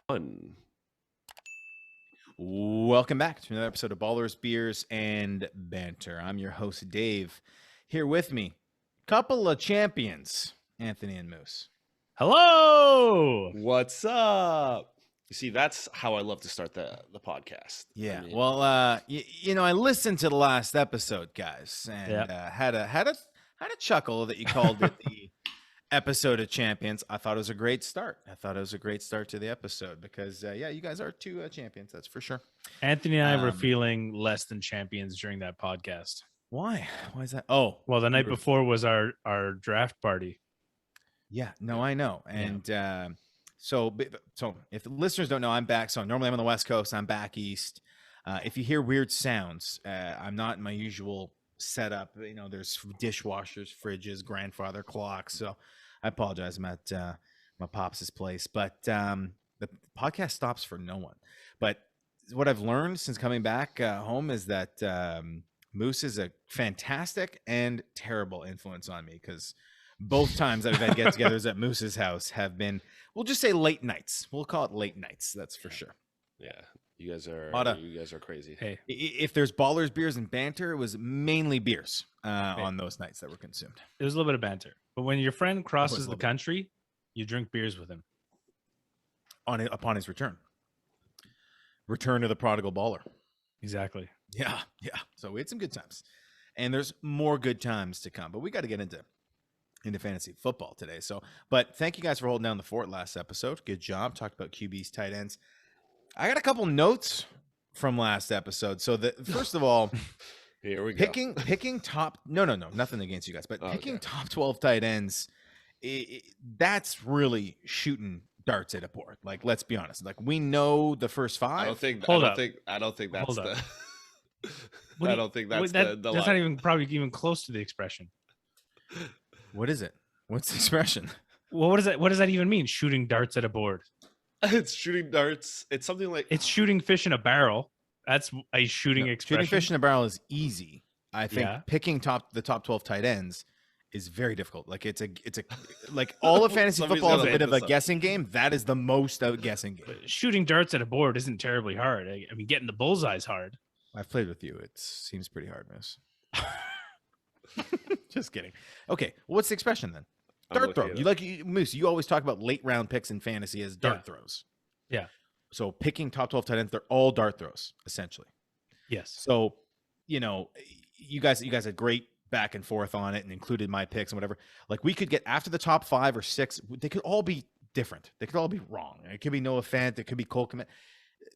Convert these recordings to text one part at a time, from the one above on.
One. Welcome back to another episode of Ballers, Beers, and Banter. I'm your host, Dave. Here with me, couple of champions, Anthony and Moose. Hello. What's up? You see, that's how I love to start the podcast. Yeah. I mean, Well, I listened to the last episode, guys, and had a chuckle that you called it the episode of champions. I thought it was a great start. To the episode because, you guys are two champions. That's for sure. Anthony and I were feeling less than champions during that podcast. Why? Why is that? Oh, well, the night before was our draft party. Yeah, no, I know. And so if the listeners don't know, I'm back. So normally I'm on the West Coast. I'm back East. If you hear weird sounds, I'm not in my usual setup. You know, there's dishwashers, fridges, grandfather clocks. So I apologize. I'm at my pops' place. But the podcast stops for no one. But what I've learned since coming back home is that Moose is a fantastic and terrible influence on me because both times I've had get-togethers at Moose's house have been, we'll just say late nights. We'll call it late nights. That's for sure. Yeah, you guys are crazy. Hey, if there's Ballers, Beers, and Banter, it was mainly beers on those nights that were consumed. It was a little bit of banter, but when your friend crosses the country, you drink beers with him. Upon his return of the prodigal baller. Exactly. Yeah. So we had some good times, and there's more good times to come. But we got to get into fantasy football today. But thank you guys for holding down the fort last episode. Good job. Talked about QBs, tight ends. I got a couple notes from last episode. So first of all, here we go. Picking top. No, nothing against you guys, but picking top 12 tight ends. That's really shooting darts at a board. Like, let's be honest. Like, we know the first five. I don't think that's That's not even probably even close to the expression. What is it? What's the expression? Well, what does that even mean? Shooting darts at a board. It's shooting darts. It's something like it's shooting fish in a barrel. That's a shooting expression. Shooting fish in a barrel is easy. I think picking the top 12 tight ends is very difficult. Like it's a like all of fantasy football is a bit of a guessing game. That is the most of a guessing game. But shooting darts at a board isn't terribly hard. I mean, getting the bullseye is hard. I've played with you. It seems pretty hard, Moose. Just kidding. Okay, well, what's the expression then? Dart throw. Moose. You always talk about late round picks in fantasy as dart throws. Yeah. So picking top 12 tight ends, they're all dart throws essentially. Yes. So, you guys had great back and forth on it and included my picks and whatever. Like we could get after the top 5 or 6, they could all be different. They could all be wrong. It could be Noah Fant. It could be Cole Kmet.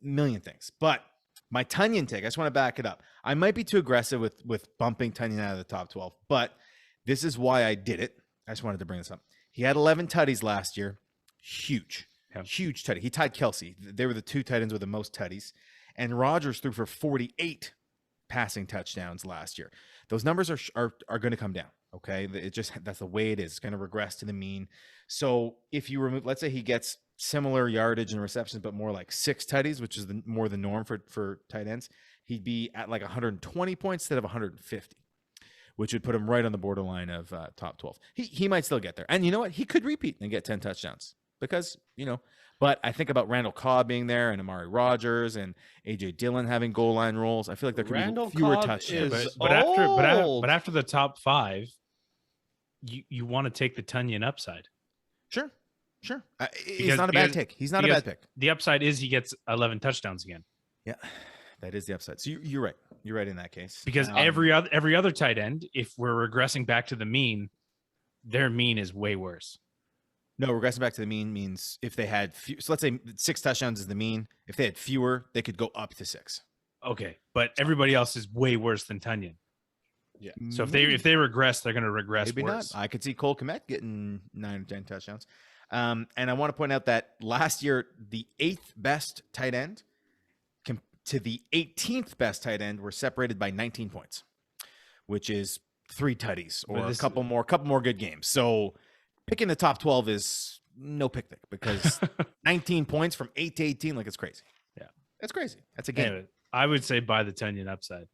Million things. But my Tunyon take, I just want to back it up. I might be too aggressive with bumping Tunyon out of the top 12, but this is why I did it. I just wanted to bring this up. He had 11 tutties last year. Huge tutty. He tied Kelsey. They were the two tight ends with the most tutties. And Rodgers threw for 48 passing touchdowns last year. Those numbers are going to come down. Okay. That's the way it is. It's going to regress to the mean. So if you remove, let's say he gets similar yardage and receptions, but more like 6 tutties, which is more the norm for tight ends, he'd be at like 120 points instead of 150, which would put him right on the borderline of top 12. He might still get there. And you know what? He could repeat and get 10 touchdowns because, but I think about Randall Cobb being there and Amari Rodgers and A.J. Dillon having goal line roles. I feel like there could be fewer touchdowns. But after the top 5, you want to take the Tunyon upside. Sure. He's not a bad pick. He's not a bad pick. The upside is he gets 11 touchdowns again. Yeah, that is the upside. So you're right. You're right in that case. Because every other tight end, if we're regressing back to the mean, their mean is way worse. No, regressing back to the mean means if they had so let's say 6 touchdowns is the mean. If they had fewer, they could go up to 6. Okay, but everybody else is way worse than Tunyon. Yeah. So if they regress, they're going to regress maybe worse. Not. I could see Cole Kmet getting 9 or 10 touchdowns. And I want to point out that last year, the 8th best tight end to the 18th best tight end were separated by 19 points, which is 3 tutties or a couple more good games. So picking the top 12 is no picnic because 19 points from 8 to 18, like it's crazy. Yeah, that's crazy. That's a game. Anyway, I would say buy the Tunyon upside.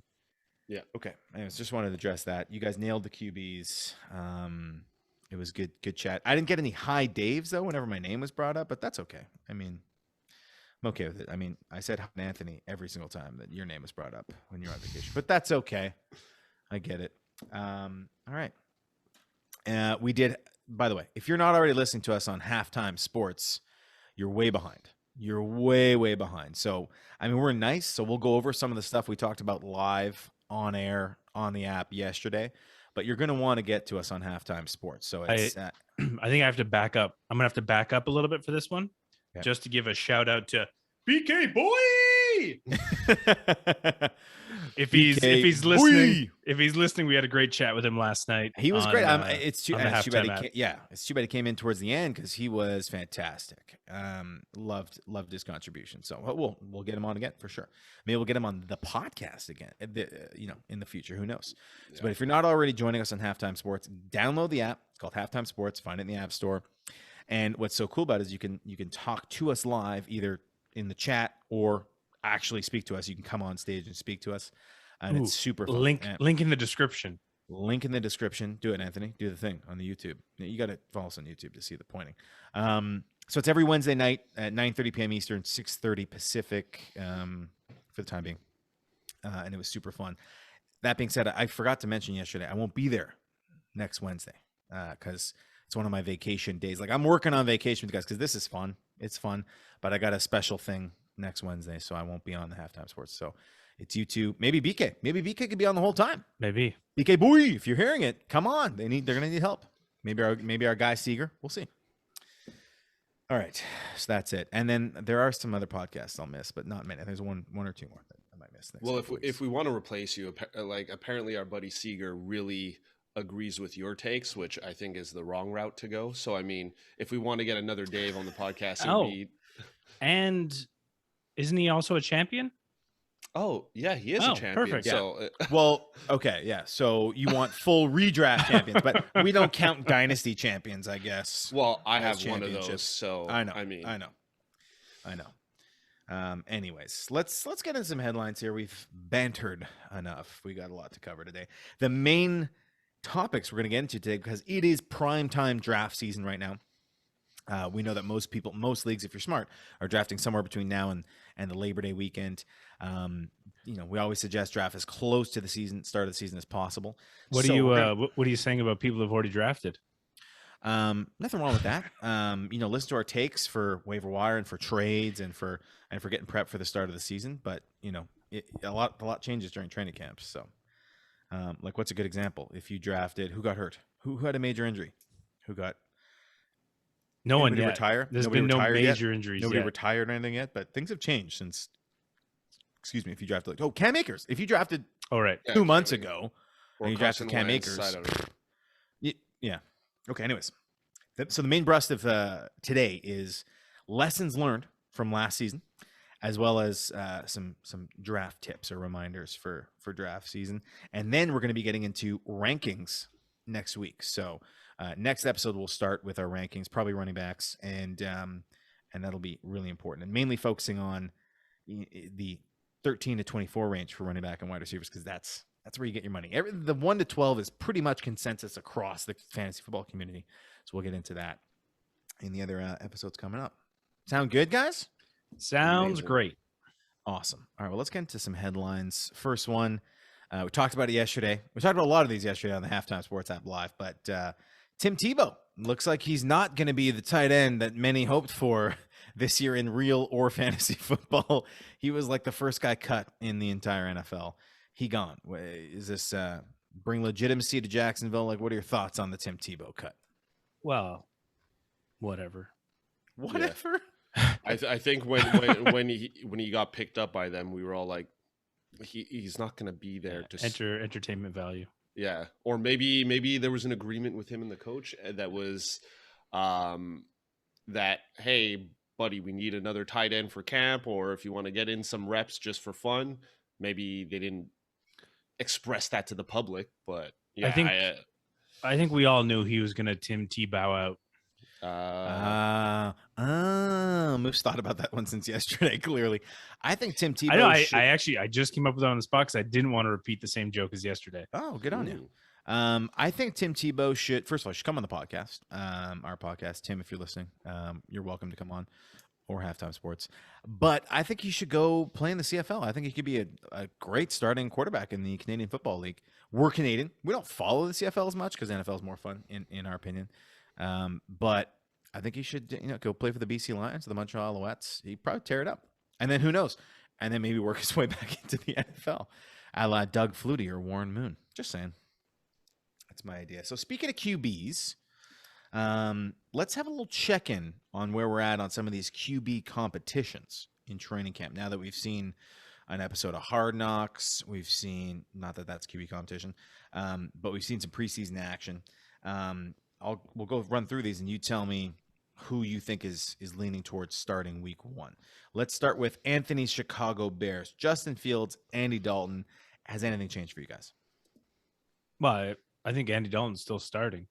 Yeah. Okay. Anyways, just wanted to address that. You guys nailed the QBs. It was good chat. I didn't get any high Daves though whenever my name was brought up, but that's okay. I mean, I'm okay with it. I mean, I said Anthony every single time that your name was brought up when you're on vacation, but that's okay. I get it. All right. We did, by the way, if you're not already listening to us on Halftime Sports, you're way behind. You're way, way behind. So, I mean, we're nice. So we'll go over some of the stuff we talked about live on air on the app yesterday, but you're going to want to get to us on Halftime Sports. So it's, I think I have to back up. I'm gonna have to back up a little bit for this one, Okay. just to give a shout out to BK boy. If he's listening, we had a great chat with him last night. He was great. It's too on the bad halftime app. it's too bad he came in towards the end because he was fantastic. Loved his contribution. So we'll get him on again for sure. Maybe we'll get him on the podcast again. In the future, who knows? Yeah. So, but if you're not already joining us on Halftime Sports, download the app. It's called Halftime Sports. Find it in the App Store. And what's so cool about it is you can talk to us live either in the chat or actually speak to us. You can come on stage and speak to us. And it's super fun. Link in the description. Link in the description. Do it, Anthony. Do the thing on the YouTube. You got to follow us on YouTube to see the pointing. So it's every Wednesday night at 9:30 p.m. Eastern, 6:30 Pacific for the time being. And it was super fun. That being said, I forgot to mention yesterday, I won't be there next Wednesday because it's one of my vacation days. Like, I'm working on vacation with you guys because this is fun. It's fun. But I got a special thing next Wednesday, so I won't be on the Halftime Sports. So it's you two, maybe BK. Maybe BK could be on the whole time. Maybe BK boy, if you're hearing it, come on. They're gonna need help. Maybe our guy Seeger. We'll see. All right, so that's it. And then there are some other podcasts I'll miss, but not many. There's one or two more that I might miss. Well, if we want to replace you, like apparently our buddy Seeger really agrees with your takes, which I think is the wrong route to go. So I mean, if we want to get another Dave on the podcast, it would be... and isn't he also a champion? Oh, yeah, he is a champion. Perfect. So, well, okay, yeah. So you want full redraft champions, but we don't count dynasty champions, I guess. Well, I have one of those, so I know. I know. Anyways, let's get into some headlines here. We've bantered enough. We got a lot to cover today. The main topics we're going to get into today, because it is prime time draft season right now. We know that most leagues, if you're smart, are drafting somewhere between now and the Labor Day weekend. We always suggest draft as close to the start of the season as possible. What are you saying about people who've already drafted? Nothing wrong with that. Listen to our takes for waiver wire and for trades and for getting prepped for the start of the season. But a lot changes during training camps. So, like, what's a good example? If you drafted, who got hurt? Who had a major injury? Who got? No one yet. Retire? There's Nobody been no major yet? injuries. Nobody yet. retired or anything yet, but things have changed since. Excuse me. If you drafted, Cam Akers. If you drafted, 2 months ago, and you drafted Cam Akers, yeah. Okay. Anyways, so the main thrust of today is lessons learned from last season, as well as some draft tips or reminders for draft season, and then we're going to be getting into rankings next week. So. Next episode, we'll start with our rankings, probably running backs, and that'll be really important, and mainly focusing on the 13 to 24 range for running back and wide receivers, because that's where you get your money. The 1 to 12 is pretty much consensus across the fantasy football community, so we'll get into that in the other episodes coming up. Sound good, guys? Sounds great. Awesome. All right, well, let's get into some headlines. First one, we talked about it yesterday. We talked about a lot of these yesterday on the Halftime Sports app live, but Tim Tebow looks like he's not going to be the tight end that many hoped for this year in real or fantasy football. He was like the first guy cut in the entire NFL. He gone. Is this bring legitimacy to Jacksonville? Like, what are your thoughts on the Tim Tebow cut? Well, whatever. Whatever. Yeah. I think when he got picked up by them, we were all like, he's not going to be there to entertainment value. Yeah, or maybe there was an agreement with him and the coach that was that, hey, buddy, we need another tight end for camp, or if you want to get in some reps just for fun. Maybe they didn't express that to the public, but yeah, I think we all knew he was going to Tim Tebow out. Moose thought about that one since yesterday. Clearly, I think Tim Tebow. I just came up with it on the spot because I didn't want to repeat the same joke as yesterday. Oh, good on you. I think Tim Tebow should come on the podcast. Our podcast, Tim, if you're listening, you're welcome to come on. or Halftime Sports. But I think he should go play in the CFL. I think he could be a great starting quarterback in the Canadian Football League. We're Canadian. We don't follow the CFL as much because NFL is more fun, in our opinion. But I think he should go play for the BC Lions, the Montreal Alouettes. He'd probably tear it up. And then who knows? And then maybe work his way back into the NFL, a la Doug Flutie or Warren Moon. Just saying. That's my idea. So speaking of QBs, let's have a little check-in on where we're at on some of these QB competitions in training camp. Now that we've seen an episode of Hard Knocks, we've seen, not that that's QB competition, but we've seen some preseason action. We'll go run through these, and you tell me who you think is leaning towards starting week 1. Let's start with Anthony's Chicago Bears. Justin Fields, Andy Dalton. Has anything changed for you guys? Well, I think Andy Dalton's still starting.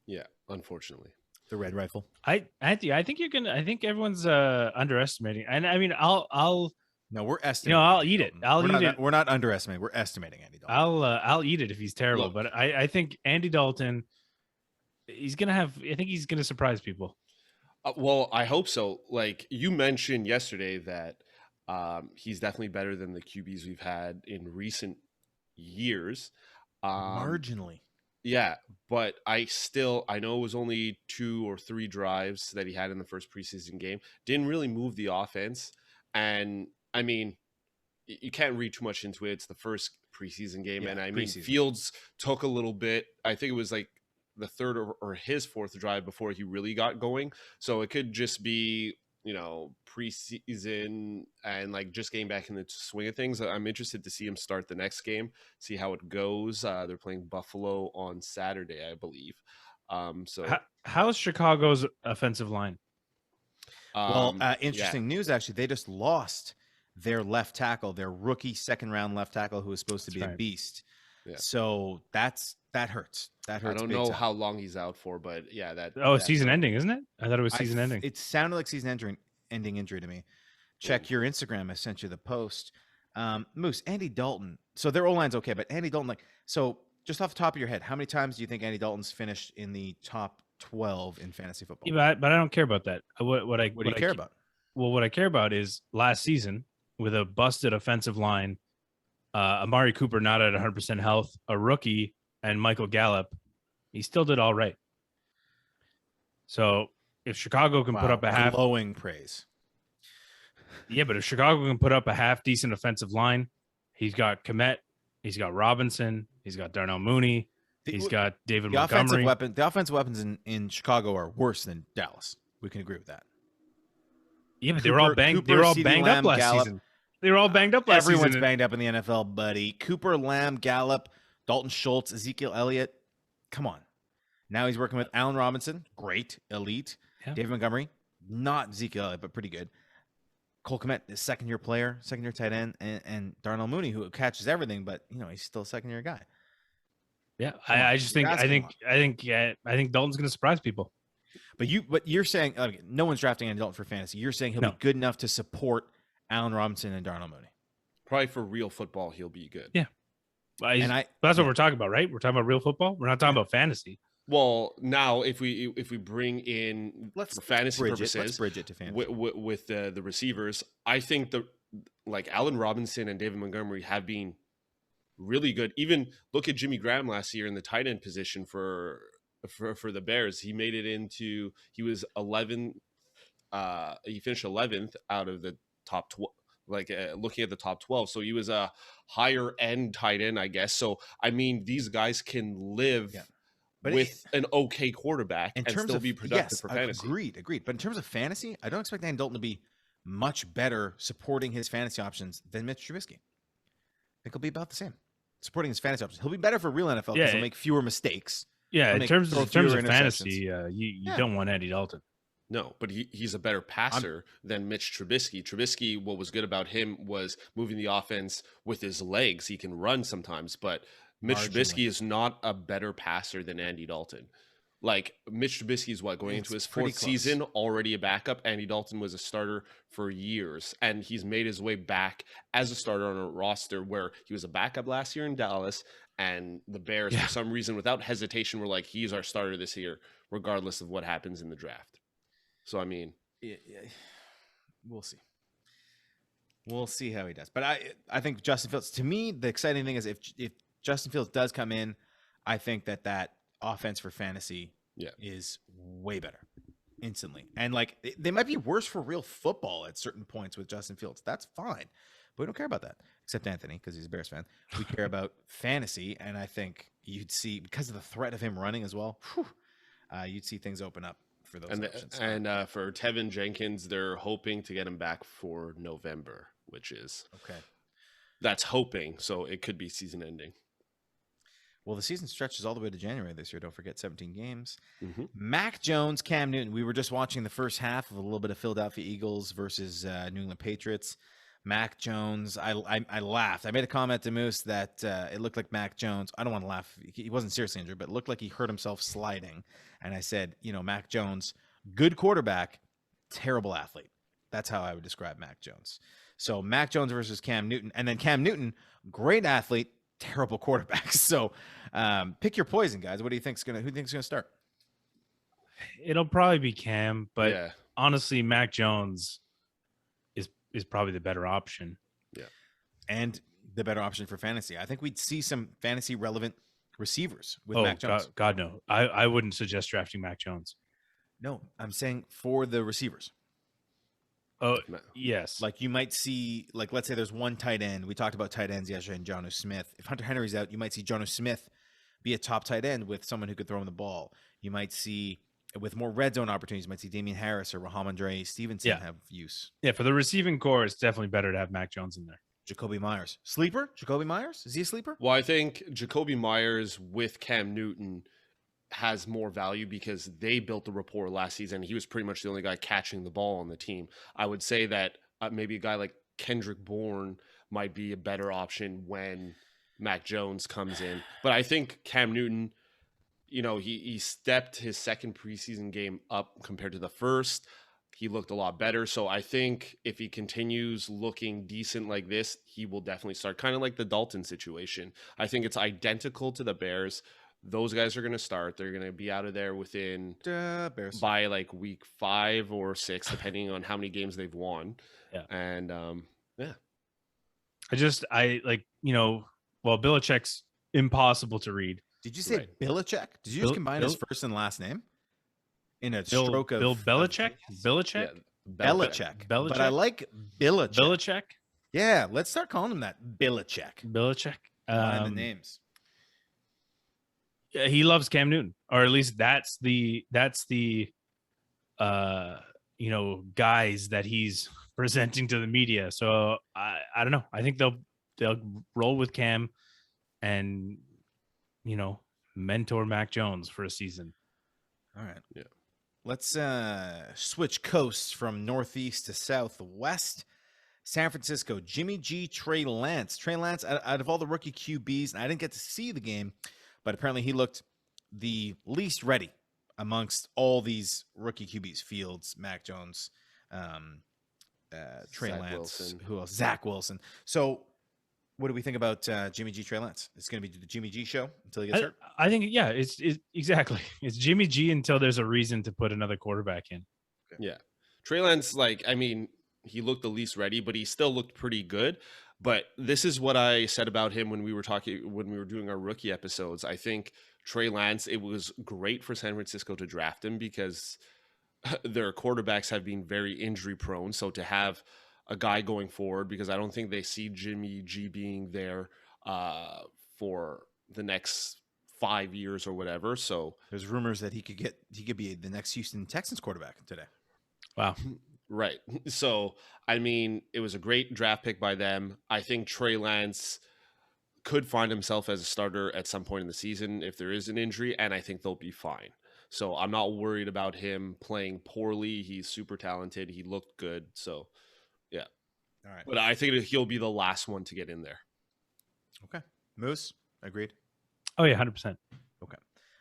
Yeah, unfortunately. The Red Rifle. I think you're gonna. I think everyone's underestimating. And I mean, I'll. No, we're estimating. I'll eat it. We're not underestimating. We're estimating Andy Dalton. I'll eat it if he's terrible. Look, but I think Andy Dalton, he's gonna have. I think he's gonna surprise people. Well, I hope so. Like you mentioned yesterday that he's definitely better than the QBs we've had in recent years. Marginally. Yeah, but I know it was only 2 or 3 drives that he had in the first preseason game. Didn't really move the offense. And I mean, you can't read too much into it. It's the first preseason game. Yeah, and I mean, preseason. Fields took a little bit. I think it was like the third or his fourth drive before he really got going. So it could just be, preseason and like just getting back in the swing of things. I'm interested to see him start the next game, see how it goes. They're playing Buffalo on Saturday, I believe. So how's Chicago's offensive line? Interesting news, actually. They just lost their left tackle, their rookie second-round left tackle, who was supposed to be a beast. Yeah. So that hurts. That hurts. I don't know how long he's out for, but yeah, it's season ending, isn't it? I thought it was season ending. It sounded like season-ending injury to me. Check your Instagram. I sent you the post. Moose, Andy Dalton. So their O-line's okay, but Andy Dalton, so just off the top of your head, how many times do you think Andy Dalton's finished in the top 12 in fantasy football? Yeah, but I don't care about that. What do you care about? Well, what I care about is last season with a busted offensive line, Amari Cooper not at 100% health, a rookie, and Michael Gallup, he still did all right. So if Chicago can put up a glowing praise. Yeah, but if Chicago can put up a half decent offensive line, he's got Kmet, he's got Robinson, he's got Darnell Mooney, he's got David Montgomery. The offensive weapons in Chicago are worse than Dallas. We can agree with that. Yeah, but they were all banged up last season. They were all banged up last season. Everyone's banged up in the NFL, buddy. Cooper, Lamb, Gallup, Dalton Schultz, Ezekiel Elliott. Come on. Now he's working with Allen Robinson. Great. Elite. Yeah. David Montgomery. Not Ezekiel Elliott, but pretty good. Cole Kmet is second-year player, second-year tight end, and Darnell Mooney, who catches everything, but he's still a second-year guy. Yeah, I think Dalton's going to surprise people. But you're saying no one's drafting Andy Dalton for fantasy. You're saying he'll be good enough to support Allen Robinson and Darnell Mooney. Probably for real football, he'll be good. Yeah, that's what we're talking about, right? We're talking about real football. We're not talking about fantasy. Well, now if we bring in let's fantasy purposes, let's bridge it to fantasy with the receivers. I think Allen Robinson and David Montgomery have been really good. Even look at Jimmy Graham last year in the tight end position for the Bears. He made it into he finished 11th out of the top 12. Looking at the top 12, so he was a higher end tight end, I guess. So I mean, these guys can live with an okay quarterback and still be productive for fantasy. Agreed. But in terms of fantasy, I don't expect Andy Dalton to be much better supporting his fantasy options than Mitch Trubisky. I think he'll be about the same supporting his fantasy options. He'll be better for real NFL because he'll make fewer mistakes. Yeah, in terms of fantasy, you don't want Andy Dalton. No, but he's a better passer than Mitch Trubisky. Trubisky, what was good about him was moving the offense with his legs. He can run sometimes, but Mitch Trubisky is not a better passer than Andy Dalton. Like, Mitch Trubisky is going into his fourth season, already a backup. Andy Dalton was a starter for years, and he's made his way back as a starter on a roster where he was a backup last year in Dallas, and the Bears, for some reason, without hesitation, were like, he's our starter this year, regardless of what happens in the draft. So, I mean... We'll see. We'll see how he does. But I think Justin Fields, to me, the exciting thing is if Justin Fields does come in, I think that offense for fantasy is way better instantly. And like they might be worse for real football at certain points with Justin Fields. That's fine. But we don't care about that, except Anthony, because he's a Bears fan. We care about fantasy, and I think you'd see, because of the threat of him running as well, you'd see things open up for those options. And for Tevin Jenkins, they're hoping to get him back for November, which is okay. That's hoping, so it could be season ending. Well, the season stretches all the way to January this year. Don't forget 17 games. Mm-hmm. Mac Jones, Cam Newton. We were just watching the first half of a little bit of Philadelphia Eagles versus New England Patriots. Mac Jones, I laughed. I made a comment to Moose that it looked like Mac Jones. I don't want to laugh. He wasn't seriously injured, but it looked like he hurt himself sliding. And I said, Mac Jones, good quarterback, terrible athlete. That's how I would describe Mac Jones. So Mac Jones versus Cam Newton. And then Cam Newton, great athlete, terrible quarterback. So pick your poison, guys. Who do you think's gonna start? It'll probably be Cam, but honestly, Mac Jones is probably the better option. Yeah. And the better option for fantasy. I think we'd see some fantasy relevant receivers with Mac Jones. God, no. I wouldn't suggest drafting Mac Jones. No, I'm saying for the receivers. Oh, yes. Like you might see, like let's say there's one tight end. We talked about tight ends yesterday and Jonnu Smith. If Hunter Henry's out, you might see Jonnu Smith be a top tight end with someone who could throw him the ball. You might see, with more red zone opportunities, you might see Damian Harris or Rahamondre Stevenson have use. Yeah, for the receiving core, it's definitely better to have Mac Jones in there. Jacoby Myers. Sleeper? Jacoby Myers? Is he a sleeper? Well, I think Jacoby Myers with Cam Newton has more value because they built the rapport last season. He was pretty much the only guy catching the ball on the team. I would say that maybe a guy like Kendrick Bourne might be a better option when Mac Jones comes in. But I think Cam Newton, he stepped his second preseason game up compared to the first. He looked a lot better. So I think if he continues looking decent like this, he will definitely start, kind of like the Dalton situation. I think it's identical to the Bears. Those guys are going to start. They're going to be out of there within Bears by like week 5 or 6, depending on how many games they've won. Yeah. And Belichick's impossible to read. Did you say Belichick? Did you just combine his first and last name in a stroke of Bill Belichick? Belichick? Yeah, Belichick. But I like Belichick. Belichick? Yeah, let's start calling him that. Belichick. The names. He loves Cam Newton, or at least that's the guys that he's presenting to the media. So I don't know. I think they'll roll with Cam and mentor Mac Jones for a season. All right. Yeah. Let's switch coasts from northeast to southwest. San Francisco, Jimmy G, Trey Lance. Trey Lance, out of all the rookie QBs, and I didn't get to see the game, but apparently he looked the least ready amongst all these rookie QBs. Fields, Mac Jones, Trey Lance. Wilson. Who else? Zach Wilson. So what do we think about Jimmy G, Trey Lance? It's going to be the Jimmy G show until he gets hurt? I think, it's exactly. It's Jimmy G until there's a reason to put another quarterback in. Okay. Yeah. Trey Lance, he looked the least ready, but he still looked pretty good. But this is what I said about him when we were doing our rookie episodes. I think Trey Lance, it was great for San Francisco to draft him because their quarterbacks have been very injury prone. So to have a guy going forward, because I don't think they see Jimmy G being there for the next 5 years or whatever. So there's rumors that he could be the next Houston Texans quarterback today. Wow. Right. So, it was a great draft pick by them. I think Trey Lance could find himself as a starter at some point in the season if there is an injury, and I think they'll be fine. So I'm not worried about him playing poorly. He's super talented. He looked good. So, yeah. All right. But I think he'll be the last one to get in there. Okay. Moose, agreed? Oh, yeah, 100%. Okay.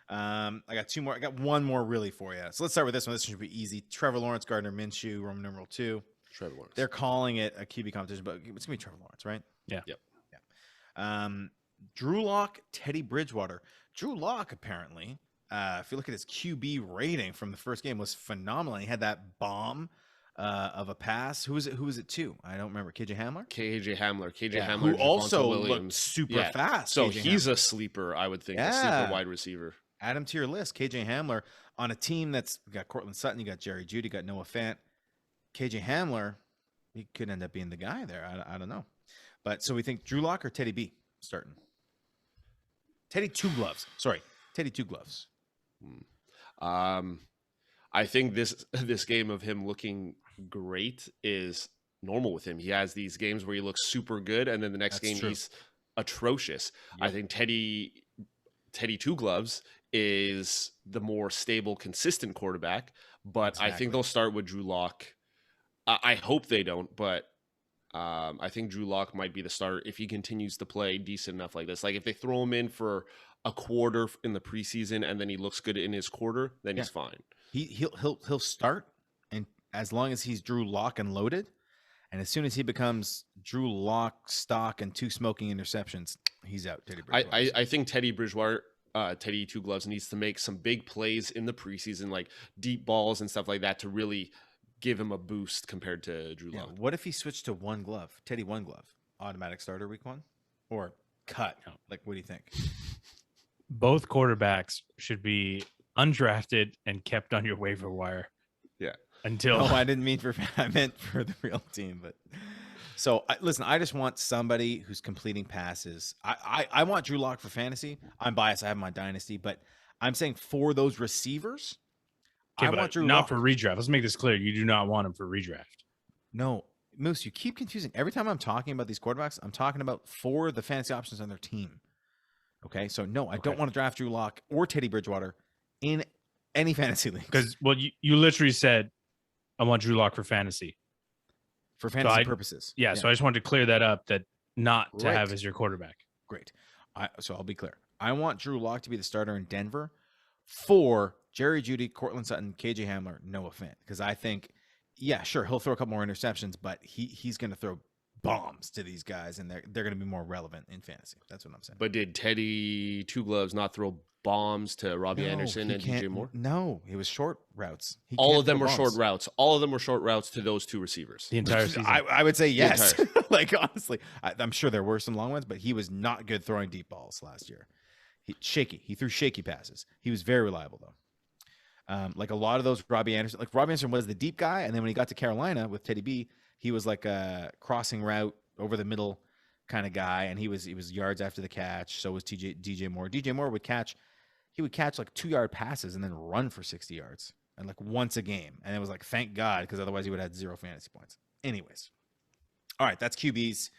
I got 2 more. I got 1 more really for you. So let's start with this one. This should be easy. Trevor Lawrence, Gardner Minshew, Roman numeral 2. Trevor Lawrence. They're calling it a QB competition, but it's going to be Trevor Lawrence, right? Yeah. Yep. Yeah. Drew Lock, Teddy Bridgewater. Drew Lock, apparently, if you look at his QB rating from the first game, was phenomenal. He had that bomb of a pass. Who was it to? I don't remember. KJ Hamler? KJ Hamler. KJ Yeah, Hamler, who Javonte also Williams. looked super fast. So KJ he's Hamler. a sleeper, I would think. A Yeah. sleeper wide receiver. Add him to your list. KJ Hamler on a team that's got Cortland Sutton, you got Jerry Jeudy, you got Noah Fant. KJ Hamler, he could end up being the guy there. I don't know. But so we think Drew Lock or Teddy B starting? Teddy Two Gloves. Sorry. Teddy Two Gloves. I think this game of him looking great is normal with him. He has these games where he looks super good, and then the next game he's atrocious. Yep. I think Teddy Two Gloves is the more stable, consistent quarterback, but I think they'll start with Drew Lock. I hope they don't, but I think Drew Lock might be the starter if he continues to play decent enough like this. Like if they throw him in for a quarter in the preseason and then he looks good in his quarter, then he's fine. He'll start, and as long as he's Drew Lock and loaded, and as soon as he becomes Drew Lock, stock, and 2 smoking interceptions, he's out. Teddy Bridgewater. I think Teddy Bridgewater, Teddy Two Gloves, needs to make some big plays in the preseason, like deep balls and stuff like that, to really give him a boost compared to Drew Lock. What if he switched to one glove? Teddy One Glove, automatic starter week 1, or cut? Like, what do you think? Both quarterbacks should be undrafted and kept on your waiver wire. Yeah. Until no, I didn't mean I meant for the real team. But so listen, I just want somebody who's completing passes. I want Drew Lock for fantasy. I'm biased. I have him on dynasty, but I'm saying for those receivers, I want Drew Lock for redraft. Let's make this clear. You do not want him for redraft. No, Moose, you keep confusing. Every time I'm talking about these quarterbacks, I'm talking about for the fantasy options on their team. Okay, so no, I don't want to draft Drew Lock or Teddy Bridgewater in any fantasy league. Because, well, you literally said, I want Drew Lock for fantasy. For fantasy purposes. Yeah, so I just wanted to clear that up, that not to have as your quarterback. Great. So I'll be clear. I want Drew Lock to be the starter in Denver for Jerry Jeudy, Cortland Sutton, KJ Hamler, Noah Fant. Because I think, yeah, sure, he'll throw a couple more interceptions, but he's going to throw bombs to these guys, and they're going to be more relevant in fantasy. That's what I'm saying. But did Teddy Two Gloves not throw bombs to Robbie Anderson and DJ Moore? No, it was short routes. All of them were short routes. All of them were short routes to those 2 receivers. The entire season. I would say yes. Like, honestly, I'm sure there were some long ones, but he was not good throwing deep balls last year. He threw shaky passes. He was very reliable, though. Like a lot of those Robbie Anderson was the deep guy, and then when he got to Carolina with Teddy B, he was like a crossing route over the middle kind of guy, and he was yards after the catch. So was DJ Moore. DJ Moore would catch like 2-yard passes and then run for 60 yards, and like once a game. And it was like, thank God, because otherwise he would have had 0 fantasy points. Anyways, all right, that's QBs.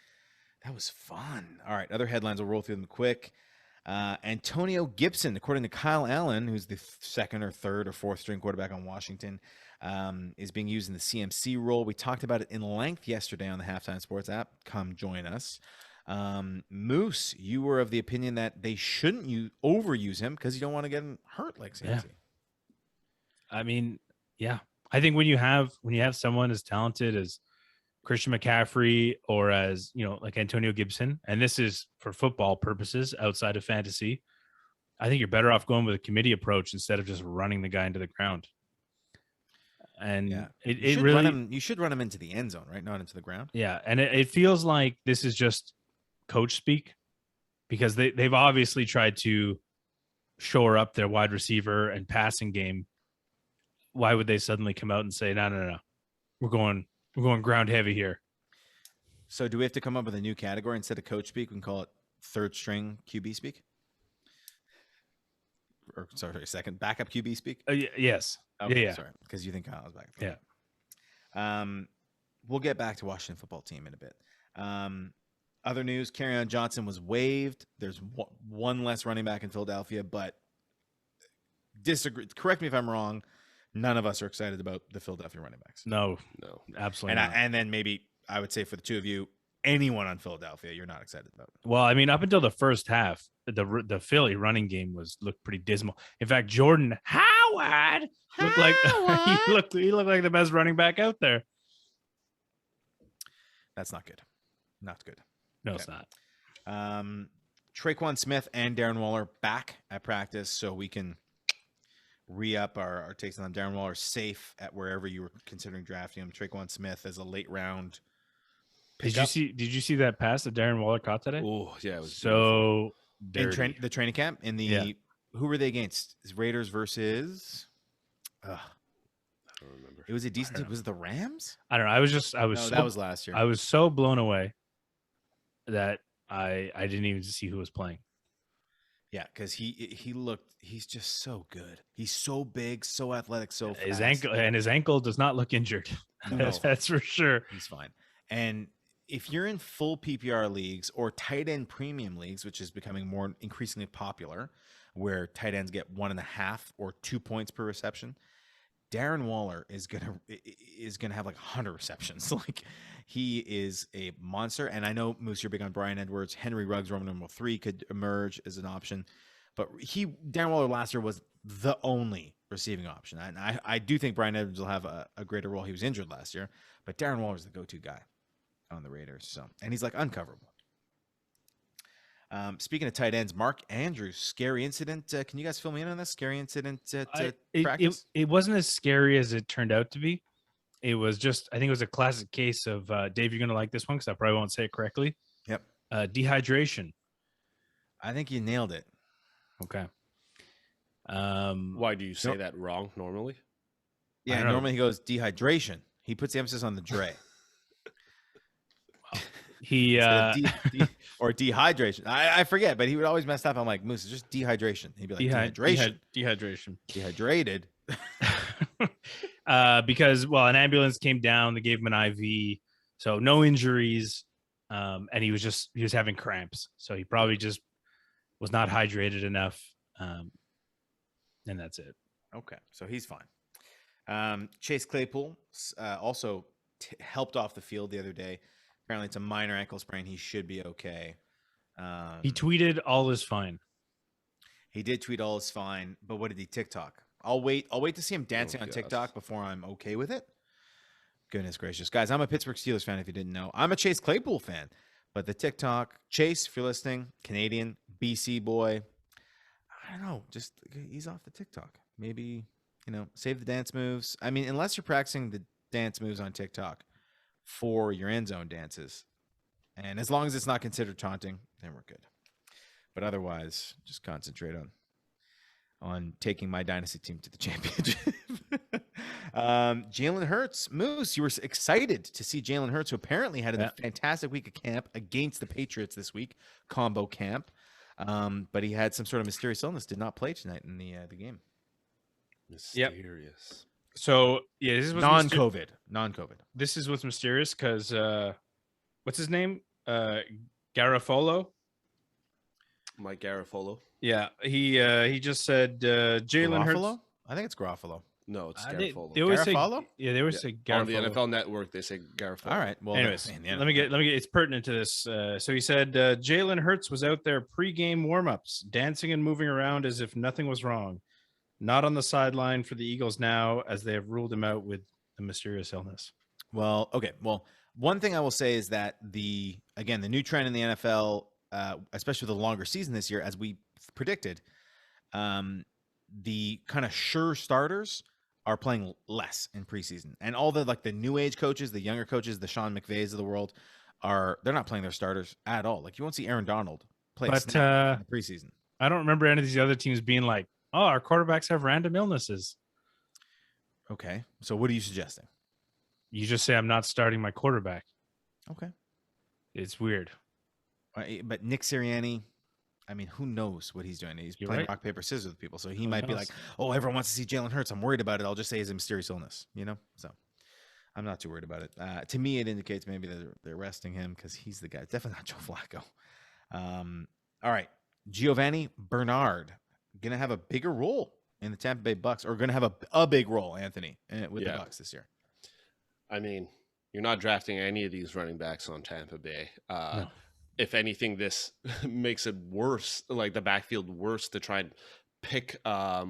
That was fun. All right, other headlines, we'll roll through them quick. Antonio Gibson, according to Kyle Allen, who's the 2nd or 3rd or 4th string quarterback on Washington, is being used in the CMC role. We talked about it in length yesterday on the Halftime Sports app. Come join us. Moose, you were of the opinion that they shouldn't overuse him because you don't want to get him hurt like CMC. Yeah. I mean, yeah. I think when you have someone as talented as Christian McCaffrey or as, like Antonio Gibson, and this is for football purposes outside of fantasy, I think you're better off going with a committee approach instead of just running the guy into the ground. And you should run him into the end zone, right? Not into the ground. Yeah. And it feels like this is just coach speak, because they've obviously tried to shore up their wide receiver and passing game. Why would they suddenly come out and say, no, we're going ground heavy here? So do we have to come up with a new category instead of coach speak? We can call it 3rd string QB speak. Or sorry, second backup QB speak. Yes. Okay, yeah. Sorry, because you think Kyle was back. Yeah. We'll get back to Washington football team in a bit. Other news: Kerryon Johnson was waived. There's one less running back in Philadelphia, but disagree. Correct me if I'm wrong. None of us are excited about the Philadelphia running backs. No, absolutely not. And then maybe I would say for the 2 of you, anyone on Philadelphia, you're not excited about. Well, I mean, up until the first half, the Philly running game looked pretty dismal. In fact, Jordan Howard looked like he looked like the best running back out there. That's not good. Not good. No, okay. It's not. Tre'Quan Smith and Darren Waller back at practice, so we can re-up our takes on them. Darren Waller safe at wherever you were considering drafting him. Tre'Quan Smith as a late round pickup. Did you see that pass that Darren Waller caught today? Oh, yeah, it was so beautiful. dirty. The training camp in the who were they against? Raiders versus. I don't remember. It was a decent team. Was it the Rams? I don't know. That was last year. I was so blown away that I didn't even see who was playing. Yeah, because he's just so good. He's so big, so athletic, so fast. His ankle does not look injured. No. That's for sure. He's fine. And if you're in full PPR leagues or tight end premium leagues, which is becoming more increasingly popular, where tight ends get 1.5 or 2 points per reception, Darren Waller is gonna have like 100 receptions. Like, he is a monster. And I know, Moose, you're big on Bryan Edwards. Henry Ruggs, Roman numeral 3, could emerge as an option. But Darren Waller last year was the only receiving option. And I do think Bryan Edwards will have a greater role. He was injured last year, but Darren Waller is the go-to guy on the Raiders. So, and he's like uncoverable. Speaking of tight ends, Mark Andrews, scary incident. Can you guys fill me in on this scary incident at practice? It wasn't as scary as it turned out to be. It was just, I think it was a classic case of, Dave, you're going to like this one because I probably won't say it correctly. Yep. Dehydration. I think you nailed it. Okay. Why do you say that wrong normally? Yeah, normally he goes dehydration. He puts the emphasis on the Dre. He or dehydration. I forget, but he would always mess up. I'm like, Moose, it's just dehydration. He'd be like, dehydration. Dehydration. Dehydrated. Because, well, an ambulance came down. They gave him an IV. So no injuries. And he was having cramps. So he probably just was not hydrated enough. And that's it. Okay. So he's fine. Chayse Claypool also helped off the field the other day. Apparently it's a minor ankle sprain. He should be okay. He tweeted all is fine. He did tweet all is fine, but what did he TikTok? I'll wait to see him dancing on TikTok before I'm okay with it. Goodness gracious. Guys, I'm a Pittsburgh Steelers fan if you didn't know. I'm a Chayse Claypool fan. But the TikTok, Chayse, if you're listening, Canadian, BC boy, I don't know, just ease off the TikTok. Maybe, save the dance moves. I mean, unless you're practicing the dance moves on TikTok for your end zone dances. And as long as it's not considered taunting, then we're good. But otherwise, just concentrate on taking my dynasty team to the championship. Jalen Hurts. Moose, you were excited to see Jalen Hurts, who apparently had a fantastic week of camp against the Patriots this week, combo camp. But he had some sort of mysterious illness, did not play tonight in the game. Mysterious. Yep. So, yeah, this is non-COVID. This is what's mysterious because what's his name? Garofalo. Mike Garofalo. Yeah, he just said Jalen Hurts. I think it's Garofalo. No, it's Garofalo. They always Garofalo? say Garofalo. On the NFL Network, they say Garofalo. All right. Well, anyways, let me get. It's pertinent to this. So he said Jalen Hurts was out there pre-game warm-ups, dancing and moving around as if nothing was wrong. Not on the sideline for the Eagles now, as they have ruled him out with the mysterious illness. Well, okay. Well, one thing I will say is that the new trend in the NFL, especially with the longer season this year, as we predicted, the kind of sure starters are playing less in preseason, and all the new age coaches, the younger coaches, the Sean McVays of the world, they're not playing their starters at all. Like, you won't see Aaron Donald play in the preseason. I don't remember any of these other teams being like, "Oh, our quarterbacks have random illnesses." Okay, so what are you suggesting? You just say I'm not starting my quarterback. Okay, it's weird. But Nick Sirianni, I mean, who knows what he's doing? He's playing rock, paper, scissors with people. So he might be like, oh, everyone wants to see Jalen Hurts. I'm worried about it. I'll just say he's a mysterious illness, So I'm not too worried about it. To me, it indicates maybe they're resting him because he's the guy. Definitely not Joe Flacco. All right. Giovanni Bernard going to have a bigger role in the Tampa Bay Bucks, or going to have a big role, Anthony, with the Bucks this year. I mean, you're not drafting any of these running backs on Tampa Bay. No. If anything, this makes it worse, like the backfield worse, to try and pick a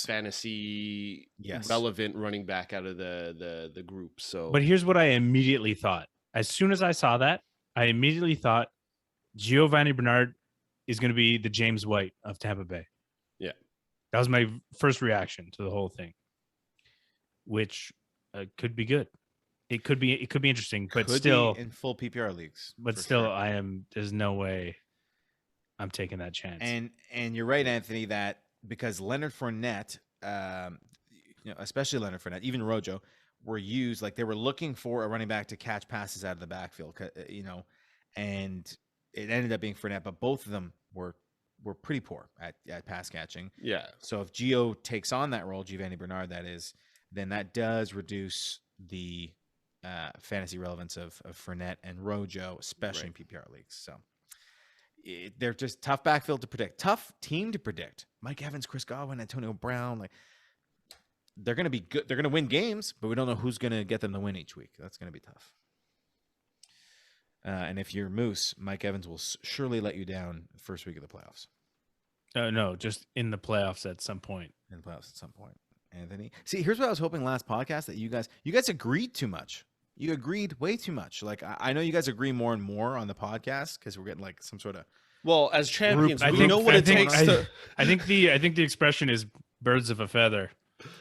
fantasy relevant running back out of the group. So, but here's what I immediately thought. As soon as I saw that, I immediately thought Giovanni Bernard is going to be the James White of Tampa Bay. Yeah, That was my first reaction to the whole thing, which could be good. It could be interesting, but Could still be in full PPR leagues. But for still, sure. there's no way I'm taking that chance. And you're right, Anthony, that because Leonard Fournette, especially Leonard Fournette, even Rojo, were used like they were looking for a running back to catch passes out of the backfield, and it ended up being Fournette, but both of them were pretty poor at pass catching. Yeah. So if Gio takes on that role, Giovanni Bernard, that is, then that does reduce the fantasy relevance of Fournette and Rojo, especially in PPR leagues. So they're just tough backfield to predict, tough team to predict. Mike Evans, Chris Godwin, Antonio Brown, like they're going to be good. They're going to win games, but we don't know who's going to get them to win each week. That's going to be tough. And if you're Moose, Mike Evans will surely let you down the first week of the playoffs. No, just in the playoffs at some point. In the playoffs at some point. Anthony. See, here's what I was hoping last podcast, that you guys agreed too much. You agreed way too much. Like I know you guys agree more and more on the podcast because we're getting like some sort of as champions, I we know what it takes to. I think the expression is birds of a feather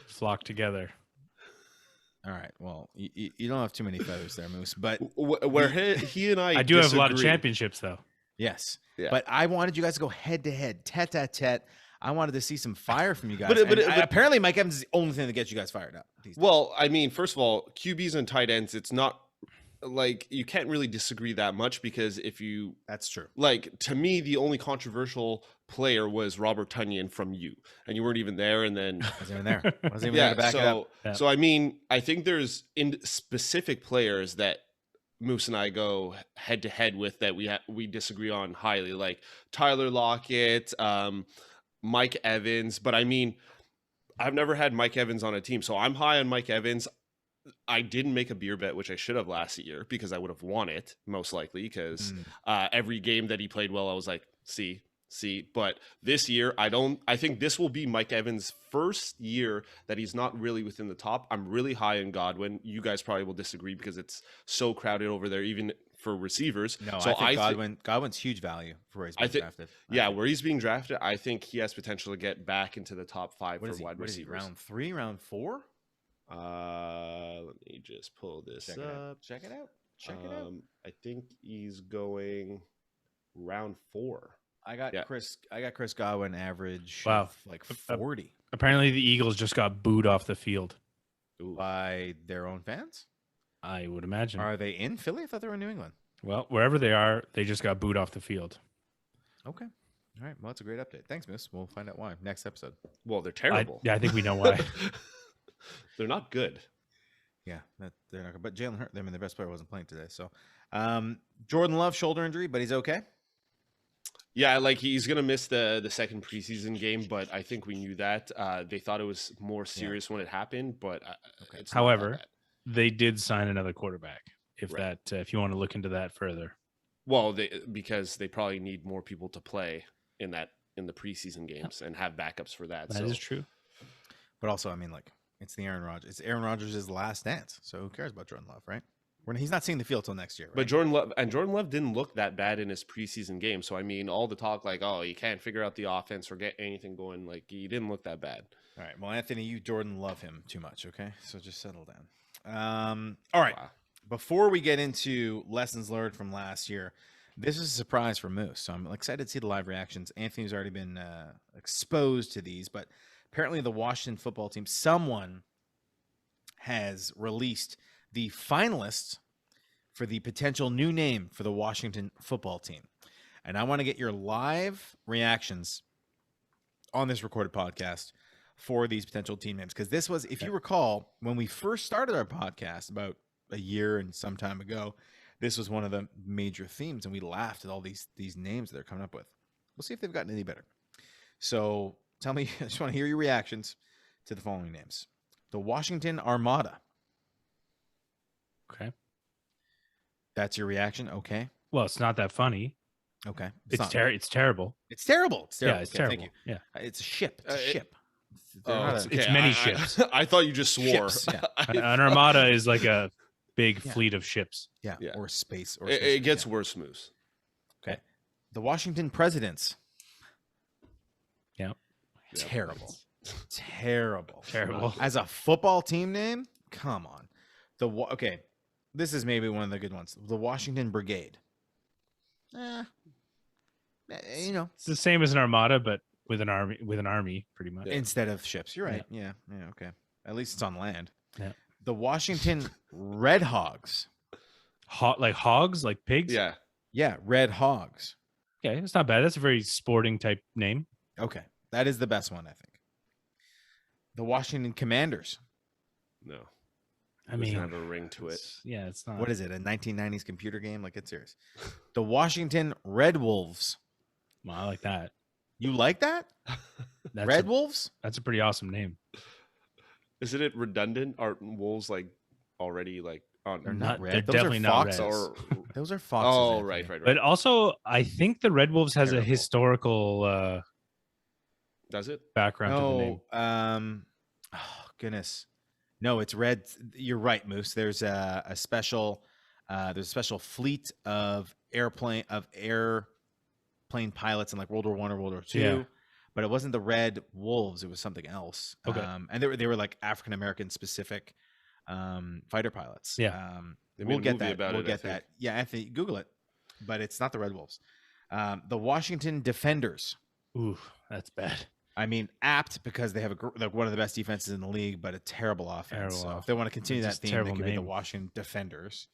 flock together. All right. Well, you don't have too many feathers there, Moose. But where he and I do have a lot of championships, though. Yes. Yeah. But I wanted you guys to go head to head, tete-a-tete. I wanted to see some fire from you guys. But apparently, Mike Evans is the only thing that gets you guys fired up. Well, I mean, first of all, QBs and tight ends, it's not like you can't really disagree that much because that's true. Like to me, the only controversial player was Robert Tonyan from you, and you weren't even there. And then wasn't even there. Wasn't even there to back it up. Yeah. So I mean, I think there's in specific players that Moose and I go head to head with that we disagree on highly, like Tyler Lockett, Mike Evans. But I mean, I've never had Mike Evans on a team, so I'm high on Mike Evans. I didn't make a beer bet, which I should have last year because I would have won it most likely because every game that he played well, I was like, see. But this year, I think this will be Mike Evans' first year that he's not really within the top. I'm really high in Godwin. You guys probably will disagree because it's so crowded over there, even for receivers. No, so I think Godwin's huge value for where he's being drafted. Where he's being drafted, I think he has potential to get back into the top 5 for wide receivers. Round 3, round 4? Let me just pull this up. Check it out. I think he's going round 4. I got Chris Godwin average. Wow. Like 40. Apparently the Eagles just got booed off the field. By their own fans? I would imagine. Are they in Philly? I thought they were in New England. Well, wherever they are, they just got booed off the field. Okay. All right. Well, that's a great update. Thanks, Moose. We'll find out why next episode. Well, they're terrible. I think we know why. They're not good. Yeah, they're not good. But Jalen Hurts, the best player, wasn't playing today. So, Jordan Love, shoulder injury, but he's okay. Yeah, like he's gonna miss the second preseason game, but I think we knew that. They thought it was more serious when it happened, but it's not however, they did sign another quarterback. If you want to look into that further. Well, because they probably need more people to play in the preseason games and have backups for that. That is true. But also, I mean, like it's the Aaron Rodgers. It's Aaron Rodgers' last dance. So who cares about Jordan Love, right? He's not seeing the field till next year. Right? But Jordan Love didn't look that bad in his preseason game. So I mean, all the talk like, oh, you can't figure out the offense or get anything going. Like he didn't look that bad. All right. Well, Anthony, you Jordan Love him too much. Okay, so just settle down. All right. Wow. Before we get into lessons learned from last year, this is a surprise for Moose. So I'm excited to see the live reactions. Anthony's already been exposed to these, but apparently the Washington football team, someone has released the finalists for the potential new name for the Washington football team. And I want to get your live reactions on this recorded podcast for these potential team names. Because this was, if you recall, when we first started our podcast about a year and some time ago, this was one of the major themes, and we laughed at all these names they're coming up with. We'll see if they've gotten any better. So tell me, I just want to hear your reactions to the following names. The Washington Armada. Okay. That's your reaction? Okay. Well, it's not that funny. Okay. It's terrible. It's terrible. It's terrible. Yeah, it's terrible. Thank you. Yeah. It's a ship. It's a ship. It's many ships. I thought you just swore. Ships, yeah. An armada is like a big fleet of ships. Yeah. Or space. Or it gets worse, Moose. Okay. The Washington Presidents. Yeah. Terrible. Terrible. Terrible. As a football team name, come on. Okay, this is maybe one of the good ones. The Washington Brigade. You know, It's the same as an armada, but with an army, pretty much. Yeah. instead of ships. You're right. Yeah. Okay. At least it's on land. Yeah. The Washington Red Hogs. Like hogs, like pigs. Yeah. Yeah, Red Hogs. Okay, it's not bad. That's a very sporting type name. Okay, that is the best one, I think. The Washington Commanders. No. I mean, have a ring to it. Yeah, it's not. What is it? A 1990s computer game? Like, it's serious. The Washington Red Wolves. Well, I like that. You like that? That's Red Wolves? That's a pretty awesome name. Isn't it redundant? Aren't wolves like already like on? They're not They're red. Those definitely are not foxes. reds. Or Those are foxes. oh, Anthony. right. But also, I think the Red Wolves has a Terrible. historical Does it? background to the name. No, oh goodness, no, it's red. You're right, Moose. There's a special fleet of airplane pilots in like World War I or World War II. Yeah. But it wasn't the Red Wolves. It was something else. Okay. And they were like African American specific fighter pilots. Yeah. They We'll made a get movie that. about We'll it, I get think. that. Yeah, Anthony, Google it. But it's not the Red Wolves. The Washington Defenders. Ooh, that's bad. I mean, apt because they have like one of the best defenses in the league, but a terrible offense. Terrible So if they want to continue that Just theme, they terrible could be the name. Washington Defenders.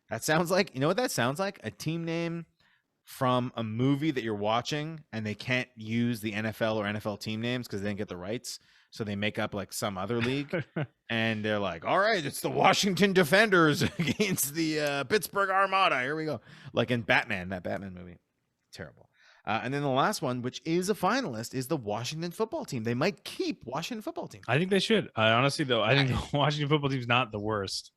That sounds like, you know what that sounds like? A team name from a movie that you're watching, and they can't use the NFL or NFL team names because they didn't get the rights. So they make up like some other league, and they're like, "All right, it's the Washington Defenders against the Pittsburgh Armada." Here we go, like in Batman, that Batman movie. Terrible. And then the last one, which is a finalist, is the Washington Football Team. They might keep Washington Football Team. I think they should. Honestly, though, I think the Washington football team's not the worst.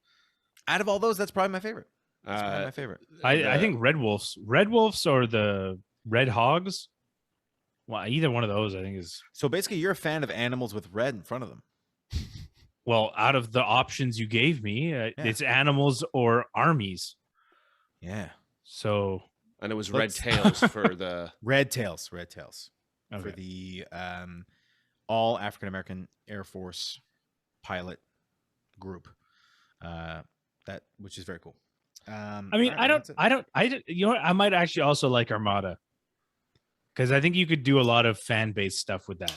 Out of all those, that's probably my favorite. That's probably my favorite. I think Red Wolves or the Red Hogs. Well, either one of those, I think is. So basically, you're a fan of animals with red in front of them. Well, out of the options you gave me, it's animals or armies. Yeah. So. And it was red tails for the Red Tails Okay. for the all African American Air Force pilot group. Which is very cool. I mean, you know what? I might actually also like Armada because I think you could do a lot of fan based stuff with that.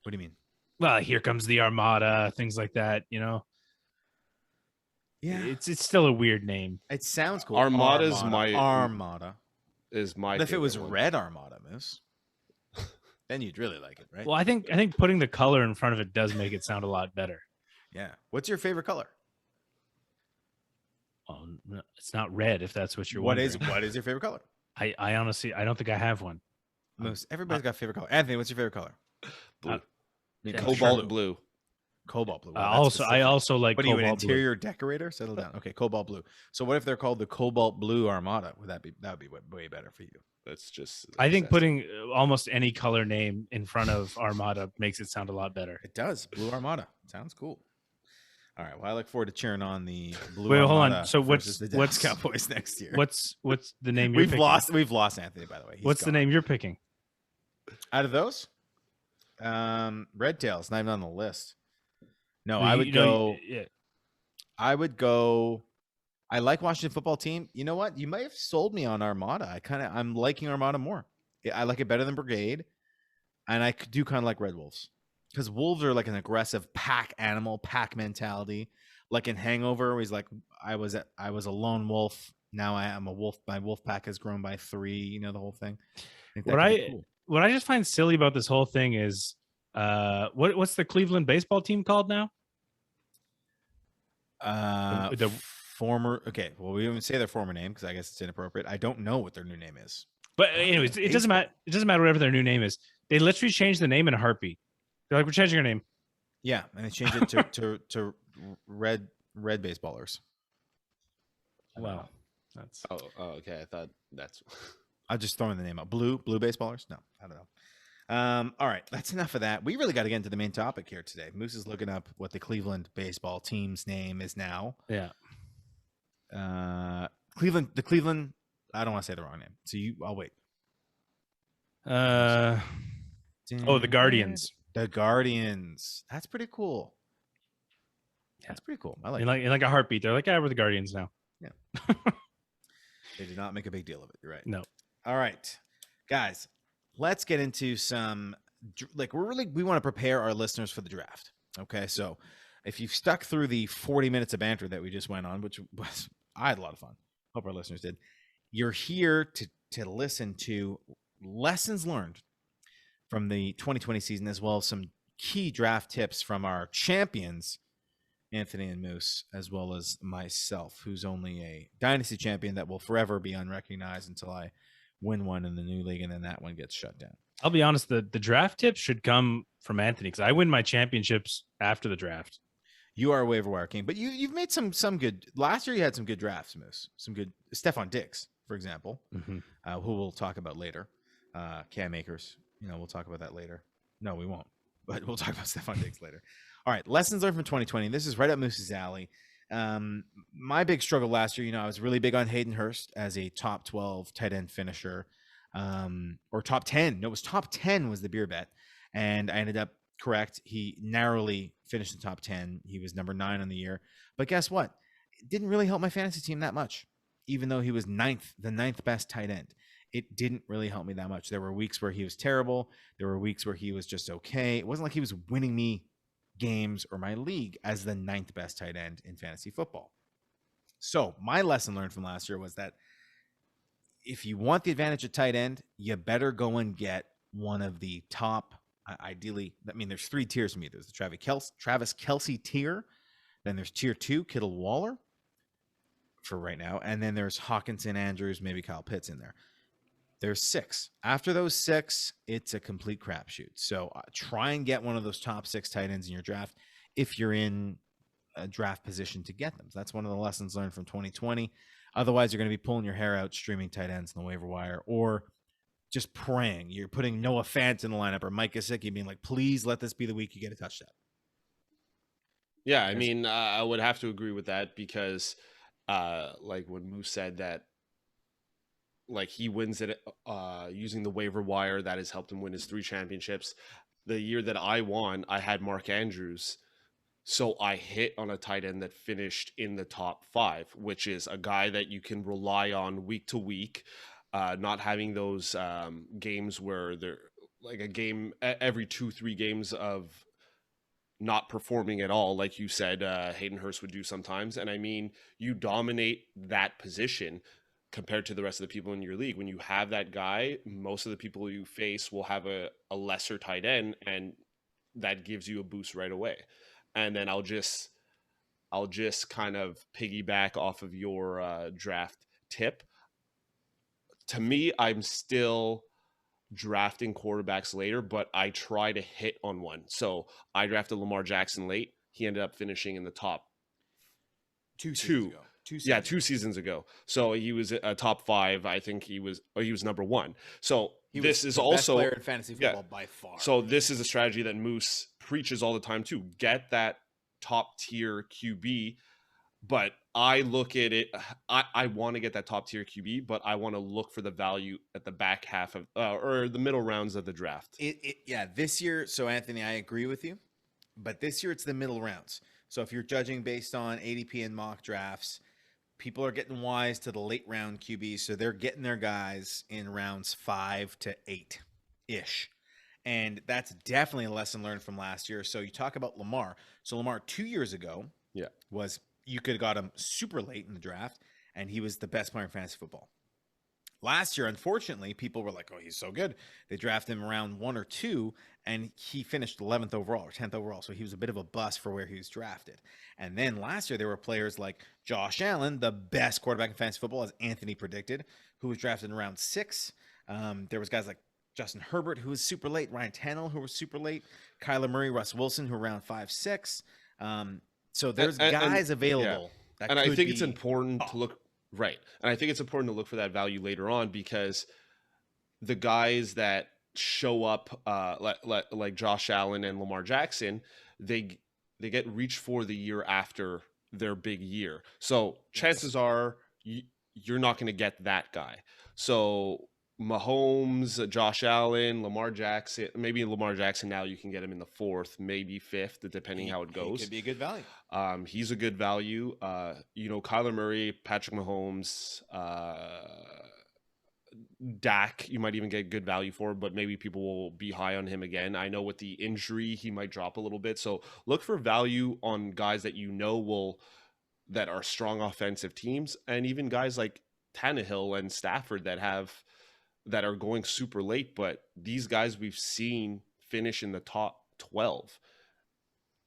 What do you mean? Well, here comes the Armada, things like that. You know, Yeah, it's still a weird name. it sounds cool. Armada is my. But if it was favorite one. Red Armada, Moose, then you'd really like it, right? Well, I think putting the color in front of it does make it sound a lot better. Yeah. What's your favorite color? Well, no, it's not red if that's what you're What wondering. is your favorite color? I honestly I don't think I have one. Moose. Everybody's got a favorite color. Anthony, what's your favorite color? Blue. Yeah, Cobalt blue. Cobalt blue. I Wow, that's also specific. like What are you, an cobalt blue. interior decorator? Settle down. Okay, cobalt blue. So what if they're called the Cobalt Blue Armada? That would be way better for you. That's just. I think excessive. putting almost any color name in front of Armada makes it sound a lot better. It does. Blue Armada. Sounds cool. All right. Well, I look forward to cheering on the Blue Wait, hold Armada on. So versus the what's Dallas Cowboys next year? What's the name you're We've picking? we've lost Anthony, by the way. He's What's gone. the name you're picking? Out of those? Red Tail's not even on the list. No, Well, I would go. yeah. I would go. I like Washington Football Team. You know what? You might have sold me on Armada. I'm liking Armada more. I like it better than Brigade, and I do kind of like Red Wolves because wolves are like an aggressive pack animal, pack mentality. Like in Hangover, where he's like, I was a lone wolf. Now I am a wolf. My wolf pack has grown by 3. You know the whole thing. What I just find silly about this whole thing is, what's the Cleveland baseball team called now? The former. Okay, well, we don't say their former name because I guess it's inappropriate. I don't know what their new name is. But anyways, it doesn't matter. It doesn't matter whatever their new name is. They literally changed the name in a heartbeat. They're like, we're changing our name. Yeah, and they changed it to red baseballers. Wow, that's Oh, okay. I thought that's. I'm just throwing the name out. Blue baseballers? No, I don't know. All right, that's enough of that. We really got to get into the main topic here today. Moose is looking up what the Cleveland baseball team's name is now. yeah. The Cleveland. I don't want to say the wrong name, so I'll wait. Oh, the Guardians. The Guardians. That's pretty cool. That's pretty cool. I like in it. like a heartbeat. They're like, we're the Guardians now. Yeah. They did not make a big deal of it. You're right. No. All right, guys, let's get into some, like, we want to prepare our listeners for the draft. Okay. So if you've stuck through the 40 minutes of banter that we just went on, which was, I had a lot of fun. Hope our listeners did. You're here to listen to lessons learned from the 2020 season, as well as some key draft tips from our champions, Anthony and Moose, as well as myself, who's only a dynasty champion that will forever be unrecognized until I win one in the new league, and then that one gets shut down. I'll be honest, the draft tips should come from Anthony, because I win my championships after the draft. You are a waiver wire king, but you've made some good. Last year you had some good drafts, Moose. Some good Stephon Diggs, for example, who we'll talk about later. Cam Akers, we'll talk about that later. No, we won't, but we'll talk about Stephon Diggs later. All right, lessons learned from 2020. This is right up Moose's alley. My big struggle last year, I was really big on Hayden Hurst as a top 12 tight end finisher, or top 10. No, it was top 10 was the beer bet, and I ended up correct. He narrowly finished in top 10. He was number 9 on the year, but guess what? It didn't really help my fantasy team that much, even though he was the ninth best tight end. It didn't really help me that much. There were weeks where he was terrible. There were weeks where he was just okay. It wasn't like he was winning me games or my league as the 9th best tight end in fantasy football. So my lesson learned from last year was that if you want the advantage of tight end, you better go and get one of the top, ideally, there's 3 tiers to me. There's the Travis Kelce tier. Then there's tier 2, Kittle Waller for right now. And then there's Hawkinson, Andrews, maybe Kyle Pitts in there. There's 6. After those 6, it's a complete crapshoot. So try and get one of those top 6 tight ends in your draft if you're in a draft position to get them. So that's one of the lessons learned from 2020. Otherwise, you're going to be pulling your hair out, streaming tight ends in the waiver wire, or just praying. You're putting Noah Fant in the lineup or Mike Gesicki being like, please let this be the week you get a touchdown. Yeah, I would have to agree with that because like when Moose said that, like, he wins it using the waiver wire, that has helped him win his 3 championships. The year that I won, I had Mark Andrews. So I hit on a tight end that finished in the top 5, which is a guy that you can rely on week to week, not having those games where they're like a game every 2-3 games of not performing at all. Like you said, Hayden Hurst would do sometimes. And you dominate that position compared to the rest of the people in your league. When you have that guy, most of the people you face will have a lesser tight end, and that gives you a boost right away. And then I'll just kind of piggyback off of your draft tip. To me, I'm still drafting quarterbacks later, but I try to hit on one. So I drafted Lamar Jackson late. He ended up finishing in the top 2 seasons ago. 2 seasons ago. So he was a top 5. I think he was number 1. So this is also best player in fantasy football by far. So this is a strategy that Moose preaches all the time too. Get that top tier QB. But I look at it, I want to get that top tier QB, but I want to look for the value at the back half of or the middle rounds of the draft. This year. So Anthony, I agree with you, but this year it's the middle rounds. So if you're judging based on ADP and mock drafts, people are getting wise to the late round QBs. So they're getting their guys in rounds 5 to 8 ish. And that's definitely a lesson learned from last year. So you talk about Lamar. So Lamar 2 years ago you could have got him super late in the draft, and he was the best player in fantasy football. Last year, unfortunately, people were like, oh, he's so good. They drafted him around 1 or 2, and he finished 11th overall or 10th overall. So he was a bit of a bust for where he was drafted. And then last year, there were players like Josh Allen, the best quarterback in fantasy football, as Anthony predicted, who was drafted in round 6. There was guys like Justin Herbert, who was super late, Ryan Tannehill, who was super late, Kyler Murray, Russ Wilson, who were around 5, 6. So there's guys available. Yeah. And I think it's important to look right. And I think it's important to look for that value later on, because the guys that show up like Josh Allen and Lamar Jackson, they get reached for the year after their big year. So chances are you're not going to get that guy. So Mahomes, Josh Allen, Lamar Jackson. Maybe Lamar Jackson now you can get him in the 4th, maybe 5th, depending how it He goes. could be a good value. He's a good value. Kyler Murray, Patrick Mahomes, Dak, you might even get good value for, but maybe people will be high on him again. I know with the injury, he might drop a little bit. So look for value on guys that that are strong offensive teams, and even guys like Tannehill and Stafford that are going super late. But these guys we've seen finish in the top 12.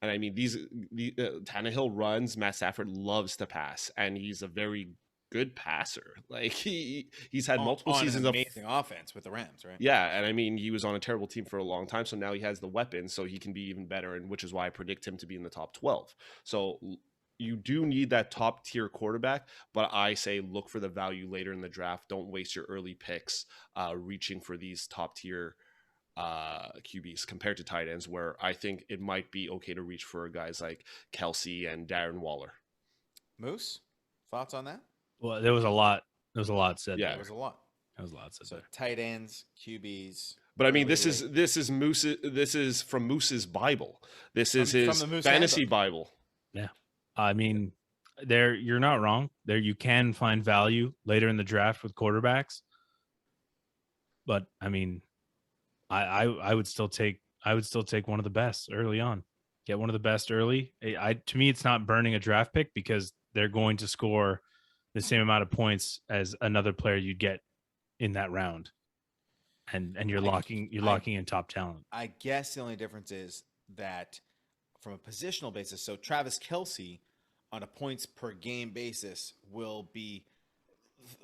And I mean, Tannehill runs, Matt Stafford loves to pass, and he's a very good passer. Like he's had multiple seasons of amazing offense with the Rams, right? Yeah, and I mean, he was on a terrible team for a long time, so now he has the weapons, so he can be even better, and which is why I predict him to be in the top 12. So you do need that top tier quarterback, but I say look for the value later in the draft. Don't waste your early picks reaching for these top tier QBs compared to tight ends, where I think it might be okay to reach for guys like Kelsey and Darren Waller. Moose, thoughts on that? Well, there was a lot. There was a lot said. Yeah, there was a lot. There was a lot said. So there. tight ends, QBs. But I mean, this is Moose. This is from Moose's Bible. This is his fantasy Bible. Yeah, I mean, you're not wrong. There, you can find value later in the draft with quarterbacks. But I mean, I would still take one of the best early on. Get one of the best early. To me, it's not burning a draft pick because they're going to score the same amount of points as another player you'd get in that round. And you're locking in top talent. I guess the only difference is that from a positional basis, so Travis Kelce on a points per game basis will be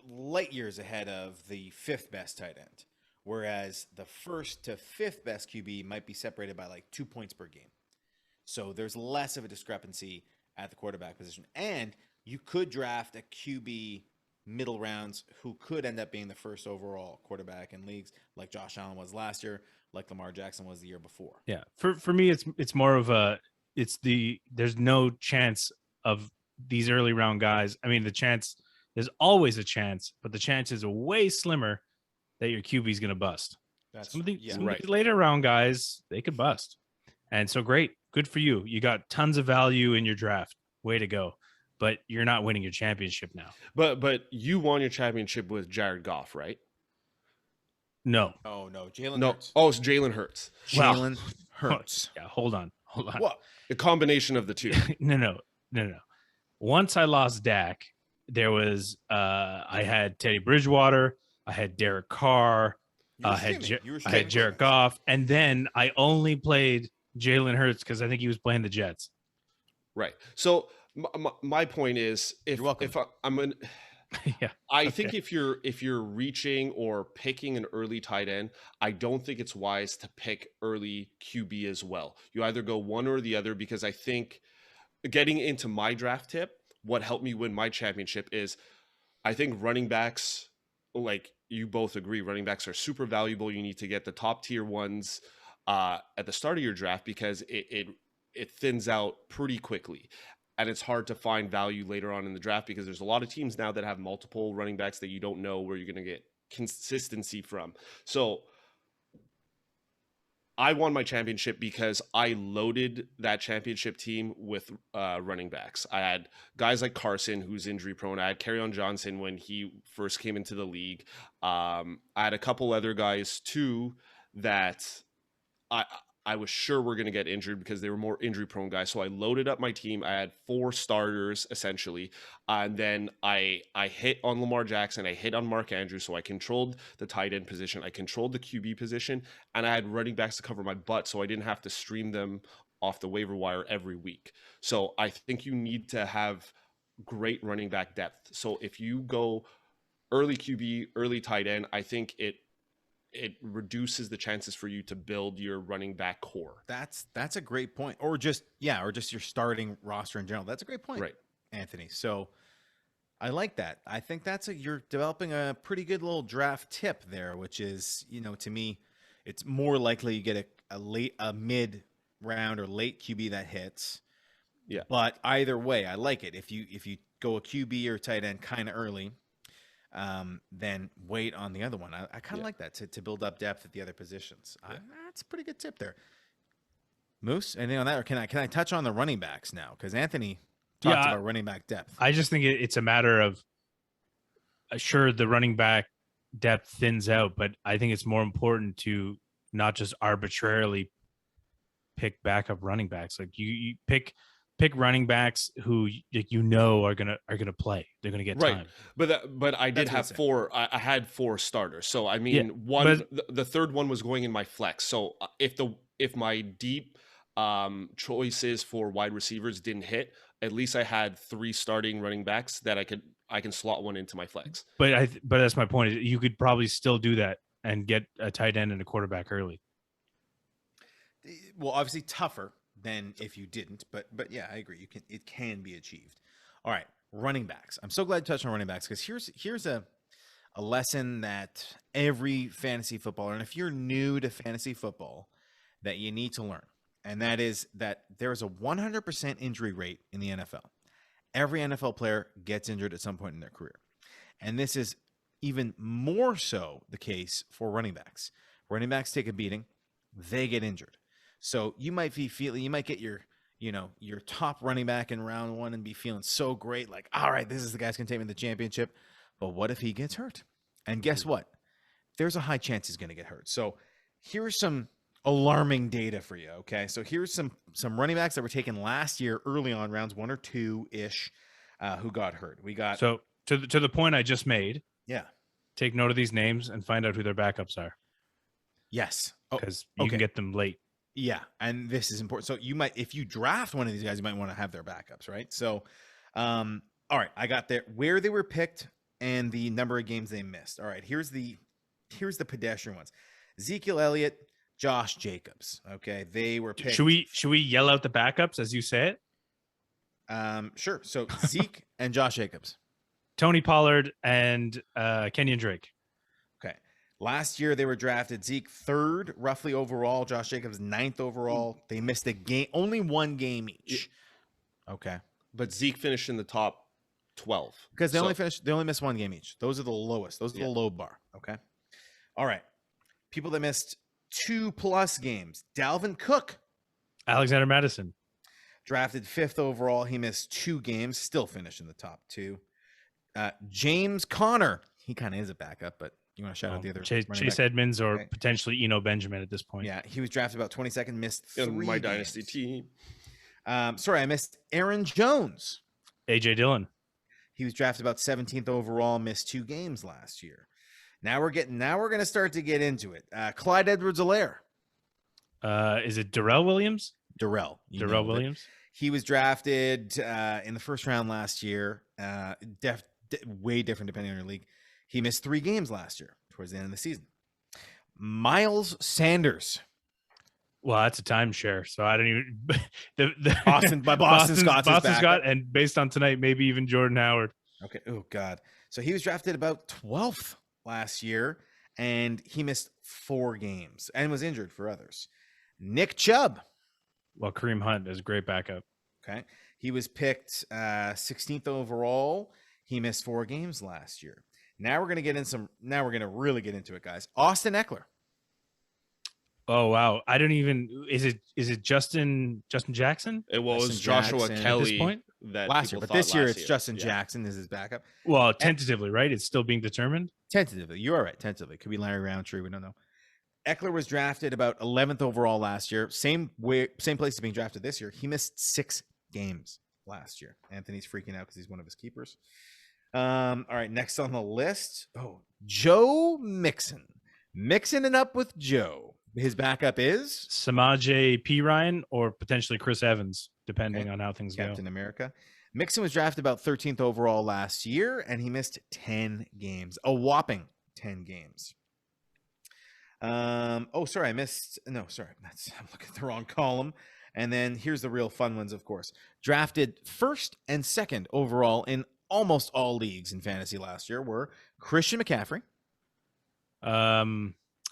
light years ahead of the 5th best tight end, whereas the 1st to 5th best QB might be separated by like 2 points per game. So there's less of a discrepancy at the quarterback position, and you could draft a QB middle rounds who could end up being the 1st overall quarterback in leagues like Josh Allen was last year, like Lamar Jackson was the year before. Yeah. For me, it's more of there's no chance of these early round guys. I mean, there's always a chance, but the chance is way slimmer that your QB is going to bust. Some of these later round guys, they could bust. And so great. Good for you. You got tons of value in your draft. Way to go. But you're not winning your championship now. But you won your championship with Jared Goff, right? No. Oh, no. Jalen Hurts. Oh, it's Jalen Hurts. Jalen Hurts. Yeah, hold on. What? A combination of the two. No. Once I lost Dak, there was I had Teddy Bridgewater, I had Derek Carr, I had Jared Goff, and then I only played Jalen Hurts because I think he was playing the Jets. Right. So my point is, I think if you're reaching or picking an early tight end, I don't think it's wise to pick early QB as well. You either go one or the other, because I think getting into my draft tip, what helped me win my championship is I think running backs, like you both agree, running backs are super valuable. You need to get the top tier ones at the start of your draft because it thins out pretty quickly. And it's hard to find value later on in the draft because there's a lot of teams now that have multiple running backs that you don't know where you're going to get consistency from. So I won my championship because I loaded that championship team with running backs. I had guys like Carson, who's injury prone. I had Kerryon Johnson when he first came into the league. I had a couple other guys too that I was sure were going to get injured because they were more injury prone guys. So I loaded up my team. I had 4 starters essentially. And then I hit on Lamar Jackson. I hit on Mark Andrews. So I controlled the tight end position. I controlled the QB position, and I had running backs to cover my butt. So I didn't have to stream them off the waiver wire every week. So I think you need to have great running back depth. So if you go early QB, early tight end, I think it reduces the chances for you to build your running back core. That's a great point. Or just your starting roster in general. That's a great point, right, Anthony. So I like that. I think you're developing a pretty good little draft tip there, which is, to me, it's more likely you get a mid round or late QB that hits. Yeah. But either way, I like it. If you go a QB or tight end kind of early, then wait on the other one. I kind of like that to build up depth at the other positions. That's a pretty good tip there. Moose, anything on that, or can I touch on the running backs now? Because Anthony talked about running back depth. I just think it's a matter of sure the running back depth thins out, but I think it's more important to not just arbitrarily pick backup running backs. Like you pick running backs who are gonna play. They're gonna get time. But I did have four. I had 4 starters. So I mean, the third one was going in my flex. So if my deep choices for wide receivers didn't hit, at least I had 3 starting running backs that I can slot one into my flex. But that's my point. You could probably still do that and get a tight end and a quarterback early. Well, obviously tougher than if you didn't, but yeah, I agree. It can be achieved. All right, running backs. I'm so glad you touched on running backs because here's a lesson that every fantasy footballer, and if you're new to fantasy football, that you need to learn, and that is that there is a 100% injury rate in the NFL. Every NFL player gets injured at some point in their career, and this is even more so the case for running backs. Running backs take a beating; they get injured. So you might get your top running back in round 1 and be feeling so great, like, all right, this is the guy's going to take me to the championship. But what if he gets hurt? And guess what? There's a high chance he's going to get hurt. So here's some alarming data for you. Okay, so here's some running backs that were taken last year, early on, rounds 1 or 2-ish, who got hurt. We got to the point I just made. Yeah, take note of these names and find out who their backups are. Yes, because you can get them late. Yeah, and this is important. So you might, if you draft one of these guys, you might want to have their backups, right? So, all right, I got where they were picked and the number of games they missed. All right, here's the pedestrian ones: Ezekiel Elliott, Josh Jacobs. Okay, they were picked. Should we yell out the backups as you say it? Sure. So Zeke and Josh Jacobs, Tony Pollard and Kenyon Drake. Okay. Last year, they were drafted Zeke 3rd, roughly overall. Josh Jacobs 9th overall. They missed a game, only 1 game each. Okay. But Zeke finished in the top 12. Because they only missed 1 game each. Those are the lowest. Those are the low bar. Okay. All right. People that missed 2+ games. Dalvin Cook. Alexander Madison. Drafted 5th overall. He missed 2 games. Still finished in the top 2. James Conner. He kind of is a backup, but you want to shout out the other Chase Edmonds or potentially Eno Benjamin at this point. Yeah, he was drafted about 22nd, missed 3 in my games. dynasty team. Sorry, I missed Aaron Jones. AJ Dillon. He was drafted about 17th overall, missed 2 games last year. Now we're going to start to get into it. Clyde Edwards-Helaire. Is it Darrell Williams? Darrell Williams. He was drafted in the 1st round last year. Way different depending on your league. He missed 3 games last year towards the end of the season. Miles Sanders. Well, that's a timeshare, so I don't even. Boston Scott, and based on tonight, maybe even Jordan Howard. Okay. Oh God. So he was drafted about 12th last year, and he missed 4 games and was injured for others. Nick Chubb. Well, Kareem Hunt is a great backup. Okay. He was picked 16th overall. He missed 4 games last year. Now we're going to really get into it, guys. Austin Eckler. Oh wow! I don't even. Is it Justin Jackson? It was Joshua Kelly at this point that last year, but this year it's Justin Jackson is his backup. Well, tentatively, right? It's still being determined. Tentatively, you are right. Tentatively, could be Larry Roundtree. We don't know. Eckler was drafted about 11th overall last year. Same place as being drafted this year. He missed 6 games last year. Anthony's freaking out because he's one of his keepers. All right, next on the list. Oh, Joe Mixon. Mixing it up with Joe. His backup is Samaje Perine or potentially Chris Evans, depending on how things go. Captain America. Mixon was drafted about 13th overall last year, and he missed 10 games. A whopping 10 games. I'm looking at the wrong column. And then here's the real fun ones, of course. Drafted 1st and 2nd overall in almost all leagues in fantasy last year were Christian McCaffrey.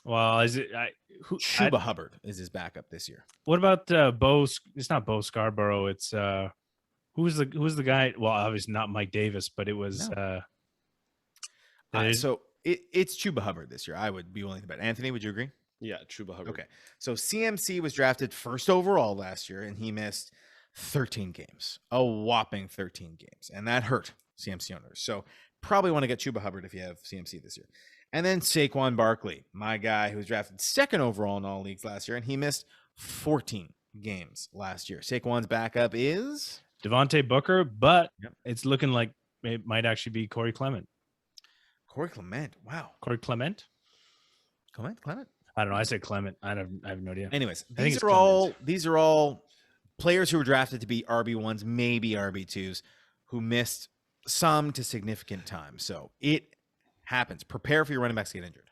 Well, is it Chuba Hubbard is his backup this year? What about Bo? It's not Bo Scarborough. It's who was the guy? Well, obviously not Mike Davis, but it was So it's Chuba Hubbard this year. I would be willing to bet. Anthony, would you agree? Yeah, Chuba Hubbard. Okay. So CMC was drafted first overall last year, and he missed 13 games, a whopping 13 games. And that hurt CMC owners. So probably want to get Chuba Hubbard if you have CMC this year. And then Saquon Barkley, my guy who was drafted second overall in all leagues last year, and he missed 14 games last year. Saquon's backup is Devontae Booker, but it's looking like it might actually be Corey Clement. Corey Clement. Wow. Corey Clement? Clement? I don't know. I said Clement. I have no idea. Anyways, these are all players who were drafted to be RB1s, maybe RB2s, who missed some to significant time. So it happens. Prepare for your running backs to get injured.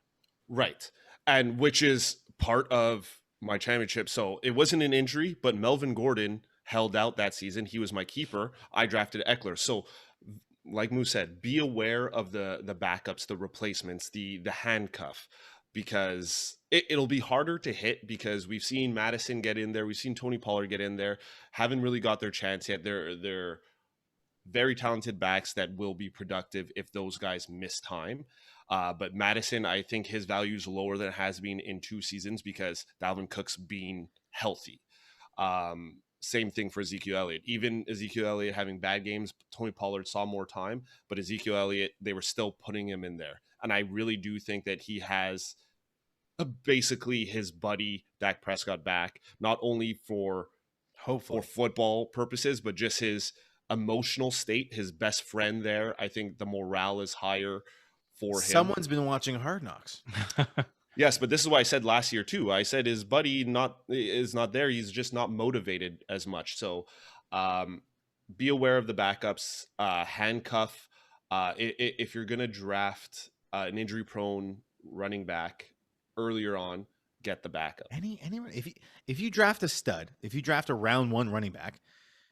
Right. And which is part of my championship. So it wasn't an injury, but Melvin Gordon held out that season. He was my keeper. I drafted Eckler. So like Moose said, be aware of the backups, the replacements, the handcuff, because it'll be harder to hit because we've seen Madison get in there. We've seen Tony Pollard get in there. Haven't really got their chance yet. They're very talented backs that will be productive if those guys miss time. But Madison, I think his value is lower than it has been in 2 seasons because Dalvin Cook's being healthy. Same thing for Ezekiel Elliott. Even Ezekiel Elliott having bad games, Tony Pollard saw more time, but Ezekiel Elliott, they were still putting him in there. And I really do think that he has basically his buddy Dak Prescott back, not only for football purposes, but just his emotional state, his best friend there. I think the morale is higher for him. Someone's been watching Hard Knocks. Yes, but this is what I said last year too. I said his buddy is not there. He's just not motivated as much. So be aware of the backups. Handcuff. If you're going to draft an injury-prone running back earlier on, get the backup. If you draft a stud, if you draft a round 1 running back,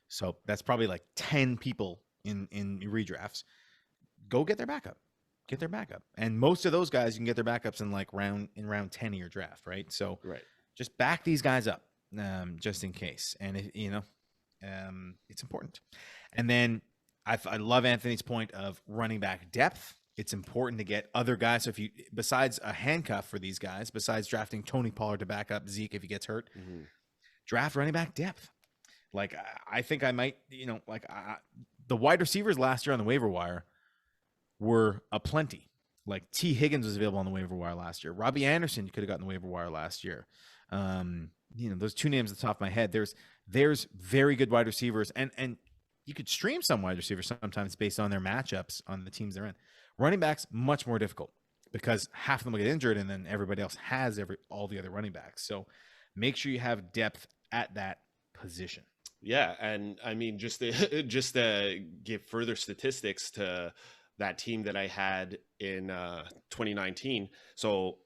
so that's probably like 10 people in redrafts, go get their backup. Get their backup. And most of those guys, you can get their backups in round 10 of your draft, right? So just back these guys up just in case. And, it's important. And then I love Anthony's point of running back depth. It's important to get other guys. So if you, besides a handcuff for these guys, besides drafting Tony Pollard to back up Zeke if he gets hurt, draft running back depth. Like, I think I might, the wide receivers last year on the waiver wire were aplenty. Like T. Higgins was available on the waiver wire last year. Robbie Anderson, you could have gotten the waiver wire last year. Those 2 names at the top of my head. There's very good wide receivers, and you could stream some wide receivers sometimes based on their matchups on the teams they're in. Running backs, much more difficult because half of them will get injured, and then everybody else has all the other running backs. So make sure you have depth at that position. Yeah, and I mean, just to give further statistics to that team that I had in 2019. So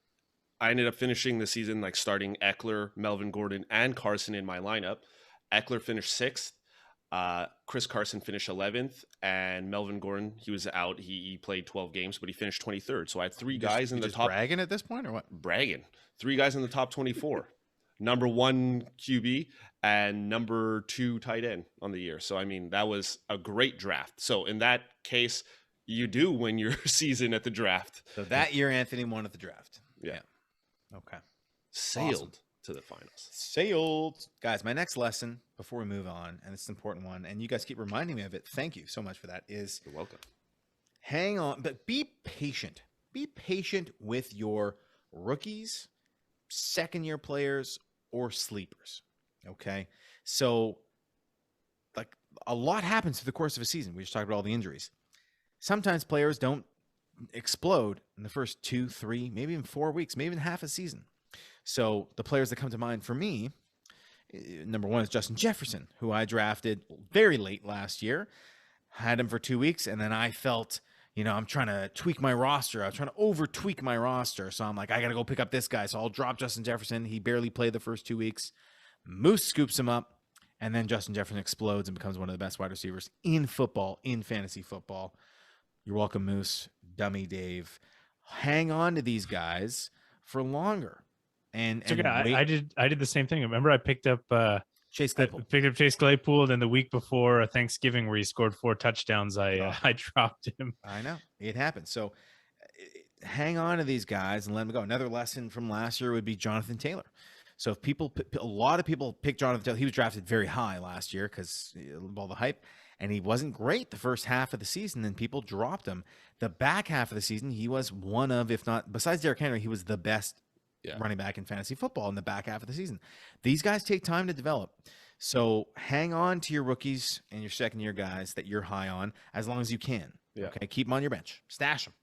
I ended up finishing the season like starting Eckler, Melvin Gordon, and Carson in my lineup. Eckler finished 6th. Chris Carson finished 11th, and Melvin Gordon, he was out. He played 12 games, but he finished 23rd. So I had 3 guys in the top. Bragging at this point, or what? Bragging. 3 guys in the top 24. Number 1 QB and number 2 tight end on the year. So, I mean, that was a great draft. So in that case, you do win your season at the draft. So that year, Anthony won at the draft. Yeah. Okay. Sailed to the finals. Sailed. Guys, my next lesson before we move on, and it's an important one, and you guys keep reminding me of it. Thank you so much for that. You're welcome. Hang on, but be patient. Be patient with your rookies, second-year players, or sleepers. Okay? So, like, a lot happens through the course of a season. We just talked about all the injuries. Sometimes players don't explode in the first 2, 3, maybe even 4 weeks, maybe even half a season. So the players that come to mind for me, number 1 is Justin Jefferson, who I drafted very late last year. Had him for 2 weeks, and then I felt, I'm trying to tweak my roster. I was trying to over-tweak my roster. So I'm like, I got to go pick up this guy. So I'll drop Justin Jefferson. He barely played the first 2 weeks. Moose scoops him up, and then Justin Jefferson explodes and becomes one of the best wide receivers in football, in fantasy football. You're welcome, Moose, Dummy Dave. Hang on to these guys for longer. And I did the same thing. Remember, I picked up Chase Claypool. Chase Claypool. Then the week before Thanksgiving, where he scored 4 touchdowns, I dropped him. I know it happens. So hang on to these guys and let them go. Another lesson from last year would be Jonathan Taylor. So if a lot of people pick Jonathan Taylor, he was drafted very high last year because of all the hype, and he wasn't great the first half of the season. Then people dropped him. The back half of the season, he was one of, if not besides Derrick Henry, he was the best running back in fantasy football in the back half of the season. These guys take time to develop. So hang on to your rookies and your second-year guys that you're high on as long as you can. Yeah. Okay, keep them on your bench. Stash them,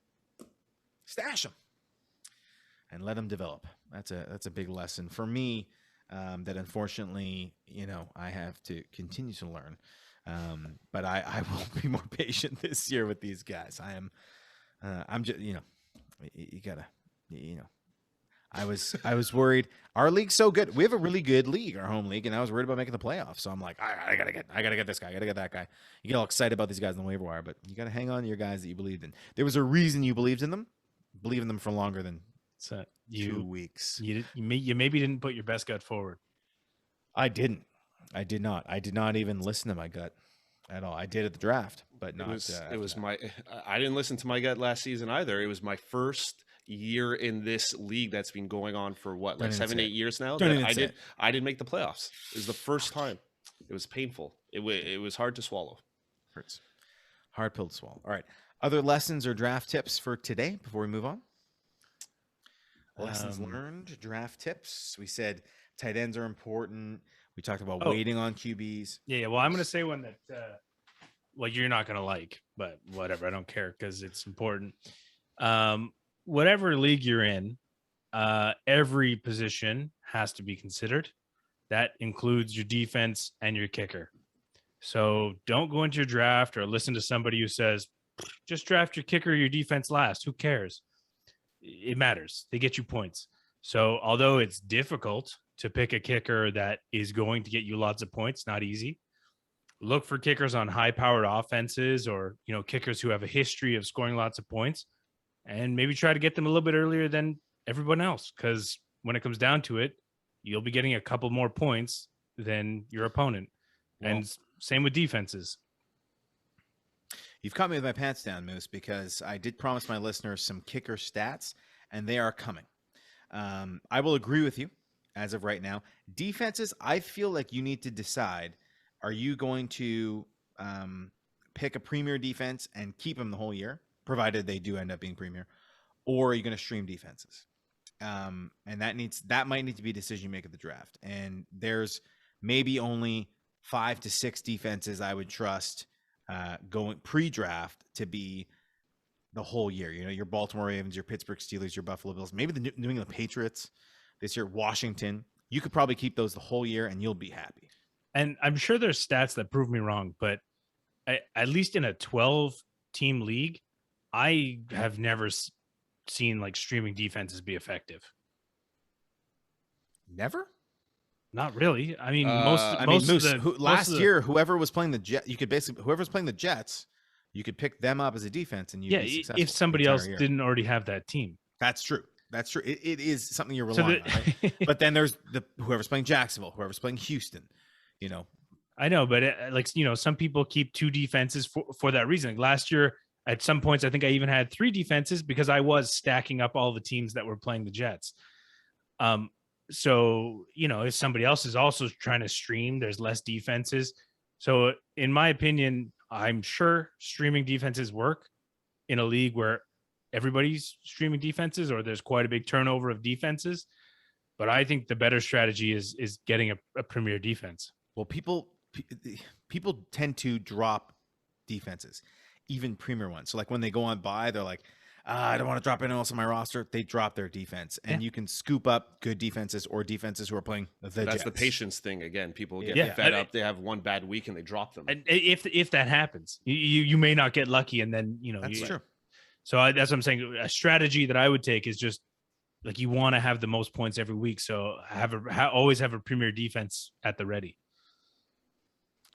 and let them develop. That's a big lesson for me that unfortunately, I have to continue to learn. But I will be more patient this year with these guys. I'm just, you gotta, I was worried. Our league's so good. We have a really good league, our home league, and I was worried about making the playoffs. So I'm like, I gotta get this guy. I gotta get that guy. You get all excited about these guys on the waiver wire, but you gotta hang on to your guys that you believed in. There was a reason you believed in them. Believe in them for longer than 2 weeks. You maybe didn't put your best gut forward. I did not. I did not even listen to my gut at all. I did at the draft, but not. I didn't listen to my gut last season either. It was my first year in this league that's been going on for what, like 7-8 years now. I didn't make the playoffs. It was the first time. It was painful. It was hard to swallow. Hurts. Hard pill to swallow. All right. Other lessons or draft tips for today before we move on? Lessons learned, draft tips. We said tight ends are important. We talked about waiting on QBs. Yeah. Well, I'm going to say one that, you're not going to like, but whatever. I don't care because it's important. Whatever league you're in, every position has to be considered. That includes your defense and your kicker. So don't go into your draft or listen to somebody who says, just draft your kicker or your defense last. Who cares? It matters. They get you points. So although it's difficult to pick a kicker that is going to get you lots of points, not easy. Look for kickers on high-powered offenses or, kickers who have a history of scoring lots of points, and maybe try to get them a little bit earlier than everyone else, because when it comes down to it, you'll be getting a couple more points than your opponent. Well, and same with defenses. You've caught me with my pants down, Moose, because I did promise my listeners some kicker stats, and they are coming. I will agree with you as of right now. Defenses, I feel like you need to decide, are you going to pick a premier defense and keep them the whole year, provided they do end up being premier, or are you going to stream defenses? And that might need to be a decision you make at the draft. And there's maybe only 5 to 6 defenses I would trust going pre-draft to be the whole year. Your Baltimore Ravens, your Pittsburgh Steelers, your Buffalo Bills, maybe the New England Patriots this year, Washington. You could probably keep those the whole year and you'll be happy. And I'm sure there's stats that prove me wrong, but at least in a 12-team league, I have never seen streaming defenses be effective. Never? Not really. I mean, last year, whoever was playing the Jets, whoever's playing the Jets, you could pick them up as a defense, and you'd be successful if somebody else didn't already have that team. That's true. That's true. It is something you're relying on. Right? But then there's whoever's playing Jacksonville, whoever's playing Houston. I know, but some people keep 2 defenses for that reason. Last year, at some points, I think I even had 3 defenses because I was stacking up all the teams that were playing the Jets. So, if somebody else is also trying to stream, there's less defenses. So in my opinion, I'm sure streaming defenses work in a league where everybody's streaming defenses or there's quite a big turnover of defenses. But I think the better strategy is getting a premier defense. Well, people tend to drop defenses, even premier ones. So like when they go on bye, they're like, I don't want to drop anyone else on my roster. They drop their defense, and you can scoop up good defenses or defenses who are playing the Jets. That's the patience thing again. People get fed up. They have one bad week and they drop them. And if that happens, you may not get lucky, and then that's true. So that's what I'm saying. A strategy that I would take is just you want to have the most points every week, so always have a premier defense at the ready.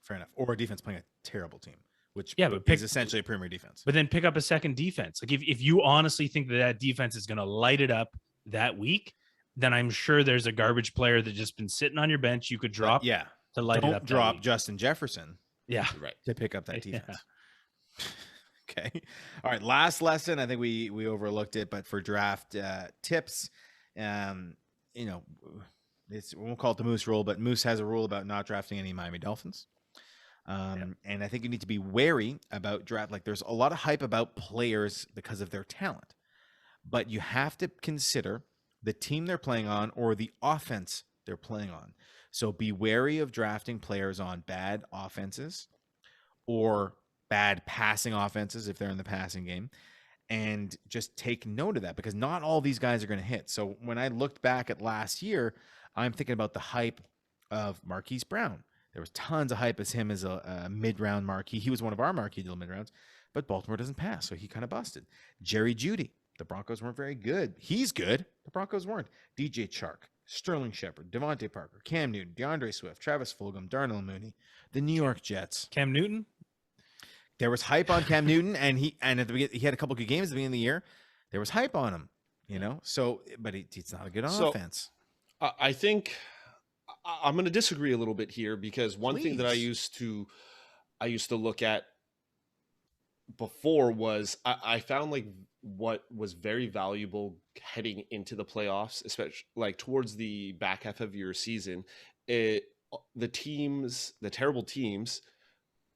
Fair enough. Or a defense playing a terrible team, which is essentially a premier defense. But then pick up a second defense. If you honestly think that defense is going to light it up that week, then I'm sure there's a garbage player that's just been sitting on your bench you could drop to light it up. Don't drop Justin Jefferson. Yeah. Right. To pick up that defense. Okay. All right. Last lesson. I think we overlooked it, but for draft tips, you know, we won't call it the Moose rule, but Moose has a rule about not drafting any Miami Dolphins. And I think you need to be wary about draft. Like, there's a lot of hype about players because of their talent, but you have to consider the team they're playing on or the offense they're playing on. So be wary of drafting players on bad offenses or bad passing offenses if they're in the passing game, and just take note of that, because not all these guys are going to hit. So when I looked back at last year, I'm thinking about the hype of Marquise Brown. There was tons of hype as him as a mid-round marquee. He was one of our marquee deal mid-rounds, but Baltimore doesn't pass, so he kind of busted. Jerry Jeudy, the Broncos weren't very good. He's good. The Broncos weren't. DJ Chark, Sterling Shepard, Devontae Parker, Cam Newton, DeAndre Swift, Travis Fulgham, Darnell Mooney, the New York Jets. Cam Newton? There was hype on Cam Newton, and he had a couple good games at the beginning of the year. There was hype on him, you know. So, but it's not a good offense. I think I'm going to disagree a little bit here, because one thing that I used to look at before was I found like what was very valuable heading into the playoffs, especially like towards the back half of your season. The terrible teams,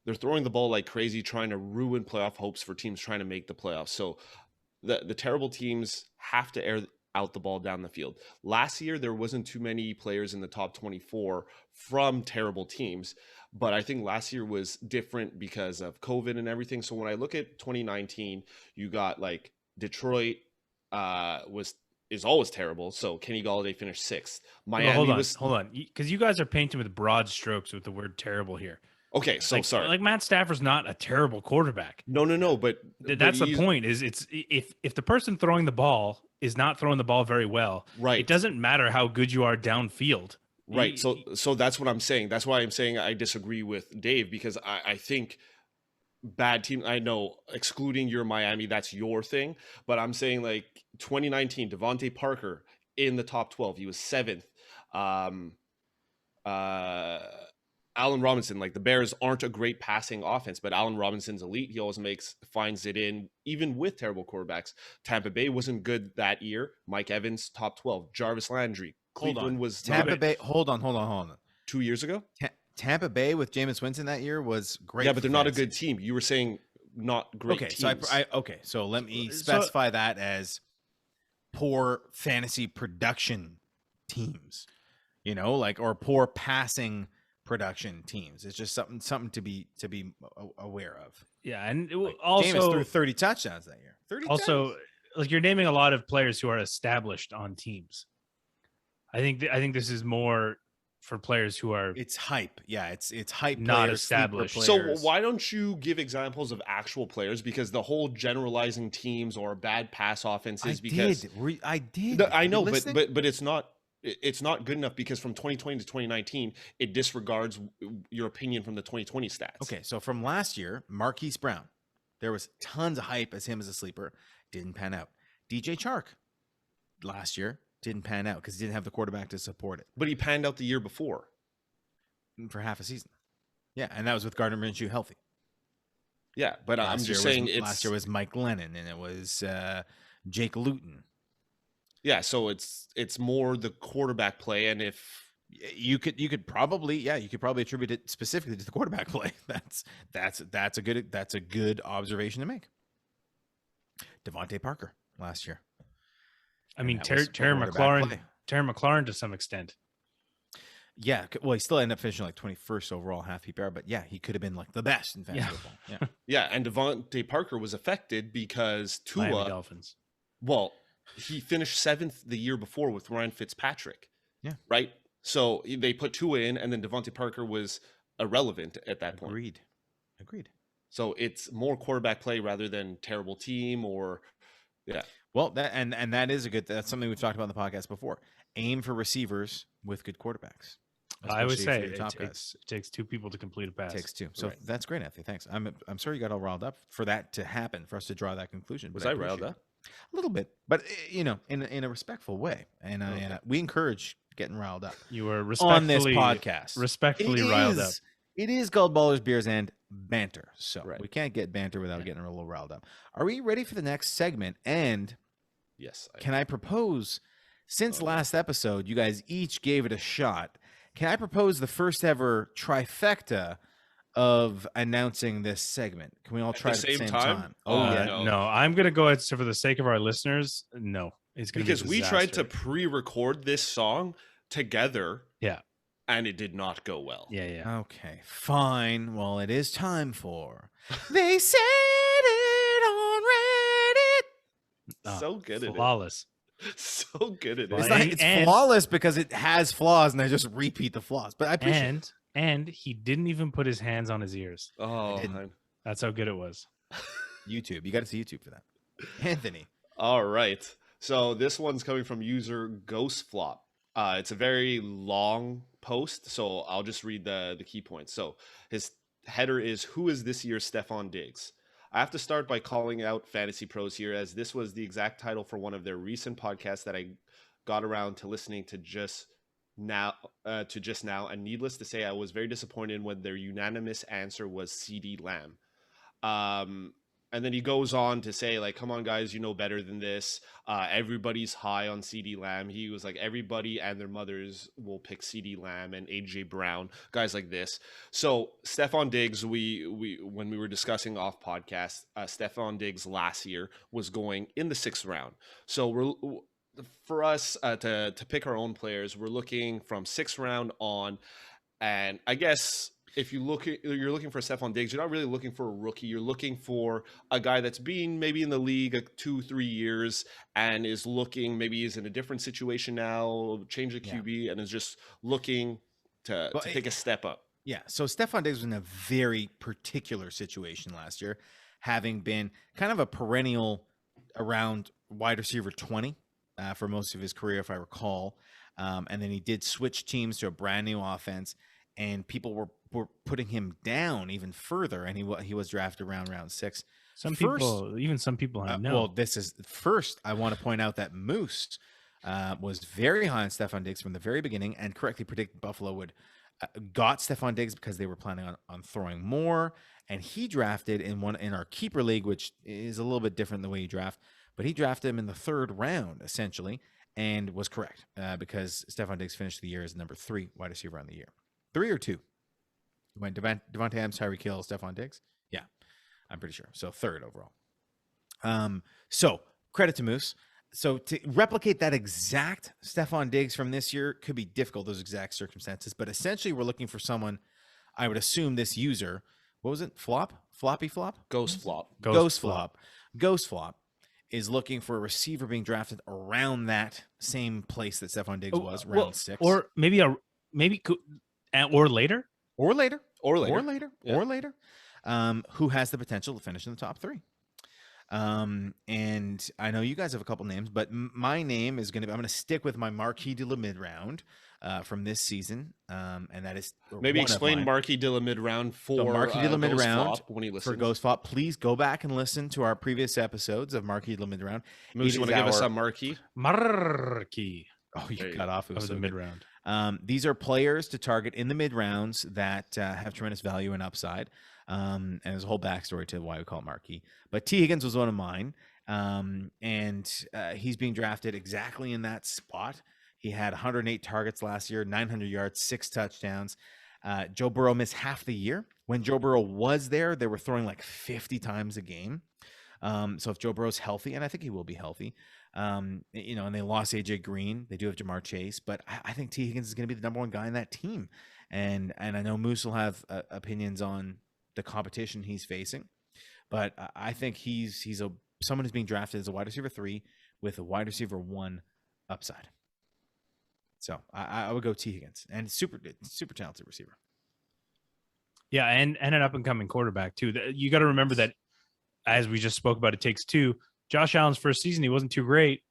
they're throwing the ball like crazy, trying to ruin playoff hopes for teams trying to make the playoffs. So the terrible teams have to air out the ball down the field. Last year, there wasn't too many players in the top 24 from terrible teams, but I think last year was different because of COVID and everything. So when I look at 2019, you got like Detroit is always terrible. So Kenny Golladay finished 6th. Miami hold on, because you guys are painting with broad strokes with the word terrible here. Okay, so sorry. Like Matt Stafford's not a terrible quarterback. No, but that's the point. Is if the person throwing the ball is not throwing the ball very well, right? It doesn't matter how good you are downfield, right? So that's what I'm saying. That's why I'm saying I disagree with Dave, because I think bad team. I know, excluding your Miami, that's your thing, but I'm saying like 2019, Devontae Parker in the top 12, he was 7th. Allen Robinson, like the Bears aren't a great passing offense, but Allen Robinson's elite. He always finds it in, even with terrible quarterbacks. Tampa Bay wasn't good that year. Mike Evans, top 12. Jarvis Landry. Cleveland was Tampa Bay. Hold on. 2 years ago? Tampa Bay with Jameis Winston that year was great. Yeah, but they're not a good team. You were saying not great teams. So let me specify that as poor fantasy production teams, you know, like, or poor passing production teams. It's just something to be aware of. Yeah, and also Jameis threw 30 touchdowns that year. 30 also, like, you're naming a lot of players who are established on teams. I think this is more for players who are. It's hype. Yeah, it's hype. Not players, established. So why don't you give examples of actual players? Because the whole generalizing teams or bad pass offenses. I did. I know, but it's not. It's not good enough, because from 2020 to 2019, it disregards your opinion from the 2020 stats. Okay, so from last year, Marquise Brown, there was tons of hype as him as a sleeper. Didn't pan out. DJ Chark last year didn't pan out because he didn't have the quarterback to support it. But he panned out the year before. For half a season. Yeah, and that was with Gardner Minshew healthy. Yeah, but I'm just saying last year was Mike Lennon, and it was Jake Luton. Yeah, so it's more the quarterback play, and if you could probably attribute it specifically to the quarterback play. That's a good observation to make. Devontae Parker last year. I mean, Terry McLaurin to some extent. Yeah, well, he still ended up finishing like 21st overall half PPR, but yeah, he could have been like the best in fantasy football. Yeah, yeah, and Devontae Parker was affected because Tua. Miami Dolphins. Well, he finished 7th the year before with Ryan Fitzpatrick. Yeah. Right? So they put Tua in, and then Devontae Parker was irrelevant at that point. Agreed. So it's more quarterback play rather than terrible team or, yeah. Well, that is that's something we've talked about on the podcast before. Aim for receivers with good quarterbacks. I would say it takes 2 people to complete a pass. It takes 2. So that's great, Anthony. Thanks. I'm sorry you got all riled up for that to happen, for us to draw that conclusion. Was I riled up? A little bit, but in a respectful way, and we encourage getting riled up. You were on this podcast. Respectfully riled up. It is called Ballers, Beers, and Banter. So Right. we can't get banter without getting a little riled up. Are we ready for the next segment? And Yes. can I propose, since last episode, you guys each gave it a shot, can I propose the first ever trifecta of announcing this segment? Can we all try it at the same time? Oh, yeah. no. No, I'm gonna go ahead. So for the sake of our listeners, no, it's gonna Because be a we tried to disaster. pre-record this song together. Yeah. And it did not go well. Yeah. Okay, fine. Well, it is time for They Said It on Reddit. So good at Flawless. it. So good at Well, it. It's flawless because it has flaws, and I just repeat the flaws. But I appreciate And he didn't even put his hands on his ears. Oh, That's how good it was. YouTube. You got to see YouTube for that. Anthony. All right. So this one's coming from user Ghostflop. It's a very long post, so I'll just read the key points. So his header is, who is this year's Stephon Diggs? I have to start by calling out Fantasy Pros here, as this was the exact title for one of their recent podcasts that I got around to listening to just now. And needless to say, I was very disappointed when their unanimous answer was CD Lamb. And then he goes on to say, like, come on, guys, you know better than this. Everybody's high on CD Lamb. He was like, everybody and their mothers will pick CD Lamb and AJ Brown, guys like this. So Stephon Diggs, we when we were discussing off podcast, Stephon Diggs last year was going in the 6th round. So for us to pick our own players, we're looking from 6th round on. And I guess if you're looking for Stephon Diggs, you're not really looking for a rookie. You're looking for a guy that's been maybe in the league 2-3 years and is looking, maybe is in a different situation now, change the QB, and is just looking to take a step up. Yeah. So Stephon Diggs was in a very particular situation last year, having been kind of a perennial around wide receiver 20 for most of his career, if I recall. And then he did switch teams to a brand new offense, and people were putting him down even further, and he was drafted around round 6. Some people I know. Well, this is first. I want to point out that Moose was very high on Stephon Diggs from the very beginning, and correctly predicted Buffalo would got Stephon Diggs because they were planning on throwing more, and he drafted in our keeper league, which is a little bit different the way you draft, but he drafted him in the 3rd round essentially, and was correct because Stephon Diggs finished the year as number 3 wide receiver on the year. 3 or 2? You went Devontae Adams, Tyreek Hill, Stephon Diggs? Yeah, I'm pretty sure. So 3rd overall. So credit to Moose. So to replicate that exact Stephon Diggs from this year could be difficult, those exact circumstances. But essentially, we're looking for someone, I would assume this user, what was it? Floppy Flop? Ghost Flop. Ghost Flop is looking for a receiver being drafted around that same place that Stephon Diggs was, round 6. Or maybe or later. Or later. Yeah. Who has the potential to finish in the top 3. And I know you guys have a couple names, but my name is I'm going to stick with my Marquis de la mid-round from this season. And that is maybe explain Marquis de la mid-round for Marquis de la mid-round when he listens. For Ghost Flop. Please go back and listen to our previous episodes of Marquis de la mid-round. Moose, you want to give us a Marquis? Marquis. Oh, you cut off. It was the mid-round. These are players to target in the mid-rounds that have tremendous value and upside. And there's a whole backstory to why we call it Marquis. But T. Higgins was one of mine. And he's being drafted exactly in that spot. He had 108 targets last year, 900 yards, 6 touchdowns. Joe Burrow missed half the year. When Joe Burrow was there, they were throwing like 50 times a game. So if Joe Burrow's healthy, and I think he will be healthy, and they lost AJ Green. They do have Jamar Chase, but I think T. Higgins is going to be the number 1 guy in that team. And I know Moose will have opinions on the competition he's facing, but I think he's someone who's being drafted as a wide receiver 3 with a wide receiver 1 upside. So I would go T. Higgins, and super talented receiver. Yeah, and an up and coming quarterback too. You got to remember that, as we just spoke about, it takes 2. Josh Allen's first season, he wasn't too great,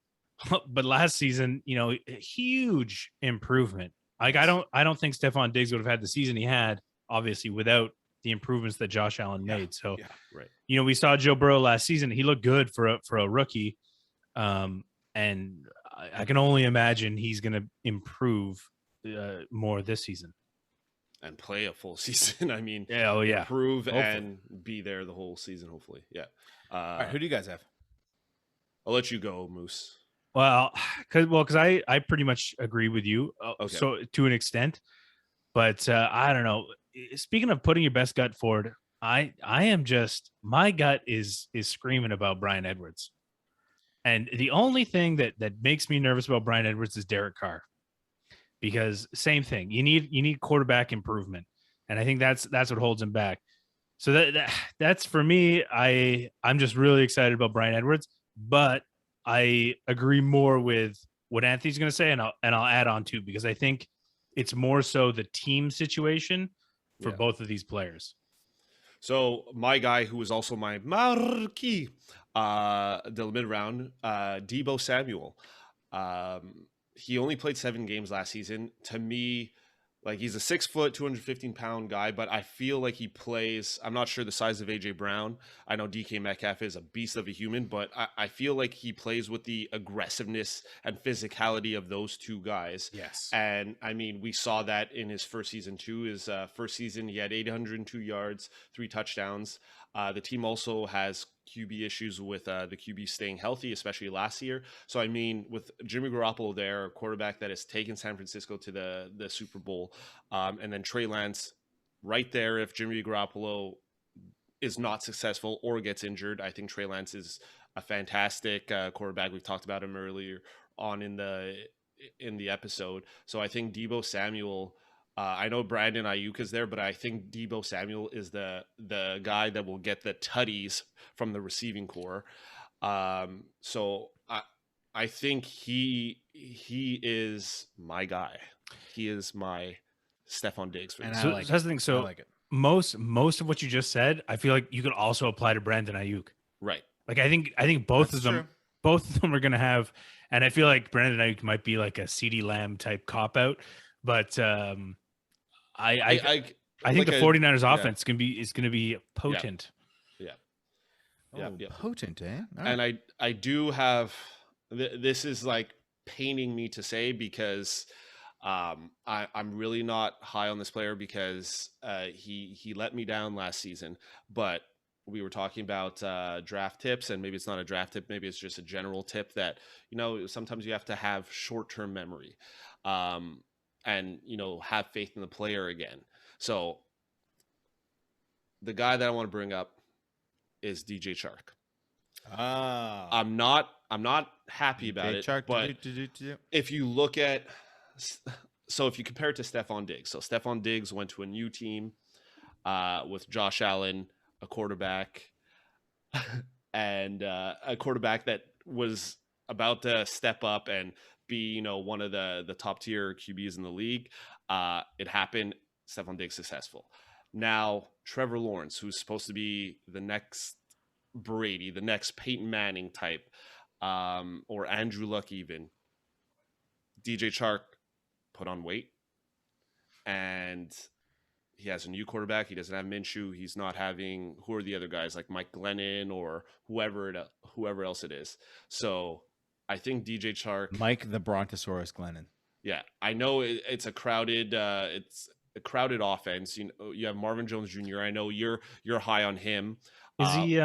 but last season, huge improvement. Like I don't think Stephon Diggs would have had the season he had, obviously, without the improvements that Josh Allen made. So, right. We saw Joe Burrow last season. He looked good for a rookie, and I can only imagine he's going to improve more this season. and play a full season. I mean, Yeah, oh yeah. improve Hopefully. and be there the whole season. Hopefully, yeah. All right, who do you guys have? I'll let you go, Moose. Well, because I pretty much agree with you. Okay. So to an extent, but I don't know. Speaking of putting your best gut forward, I am just my gut is screaming about Brian Edwards, and the only thing that makes me nervous about Brian Edwards is Derek Carr, because same thing. You need quarterback improvement, and I think that's what holds him back. So that's for me. I'm just really excited about Brian Edwards, but I agree more with what Anthony's going to say, and I'll add on too, because I think it's more so the team situation for both of these players. So my guy, who was also my marquee, the mid round, Tebow Samuel. He only played 7 games last season. To me, like, he's a 6 foot, 215-pound guy, but I feel like he plays. I'm not sure the size of AJ Brown. I know DK Metcalf is a beast of a human, but I feel like he plays with the aggressiveness and physicality of those two guys. Yes. And I mean, we saw that in his first season too. His first season, he had 802 yards, 3 touchdowns. The team also has QB issues with the QB staying healthy, especially last year. So, I mean, with Jimmy Garoppolo there, a quarterback that has taken San Francisco to the Super Bowl, and then Trey Lance right there, if Jimmy Garoppolo is not successful or gets injured, I think Trey Lance is a fantastic quarterback. We've talked about him earlier on in the episode. So I think Tebow Samuel, I know Brandon Ayuk is there, but I think Tebow Samuel is the guy that will get the tutties from the receiving core. So I think he is my guy. He is my Stephon Diggs. For And So like that's the thing. So I like it. most of what you just said, I feel like you could also apply to Brandon Ayuk. Right. Like I think both That's of them true. both of them are going to have, and I feel like Brandon Ayuk might be like a CeeDee Lamb type cop out, but I think the 49ers offense is going to be potent. Yeah. Potent, eh? All And right. I do have this is like paining me to say, because I'm really not high on this player, because he let me down last season. But we were talking about draft tips, and maybe it's not a draft tip, maybe it's just a general tip that, sometimes you have to have short-term memory, and have faith in the player again. So the guy that I want to bring up is DJ Chark. I'm not happy about it, but if you look at, so if you compare it to Stephon Diggs, so Stephon Diggs went to a new team with Josh Allen, a quarterback, and a quarterback that was about to step up and be, one of the top tier QBs in the league. It happened. Stephon Diggs successful. Now Trevor Lawrence, who's supposed to be the next Brady, the next Peyton Manning type, or Andrew Luck even. DJ Chark put on weight, and he has a new quarterback. He doesn't have Minshew. He's not having, who are the other guys, like Mike Glennon or whoever else it is. So I think DJ Chark, Mike the Brontosaurus Glennon. Yeah, I know it's a crowded offense. You have Marvin Jones Jr. I know you're high on him. Is he?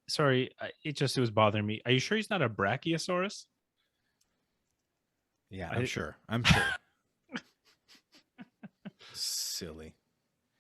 Sorry, it was bothering me. Are you sure he's not a Brachiosaurus? Yeah, I'm sure. Silly.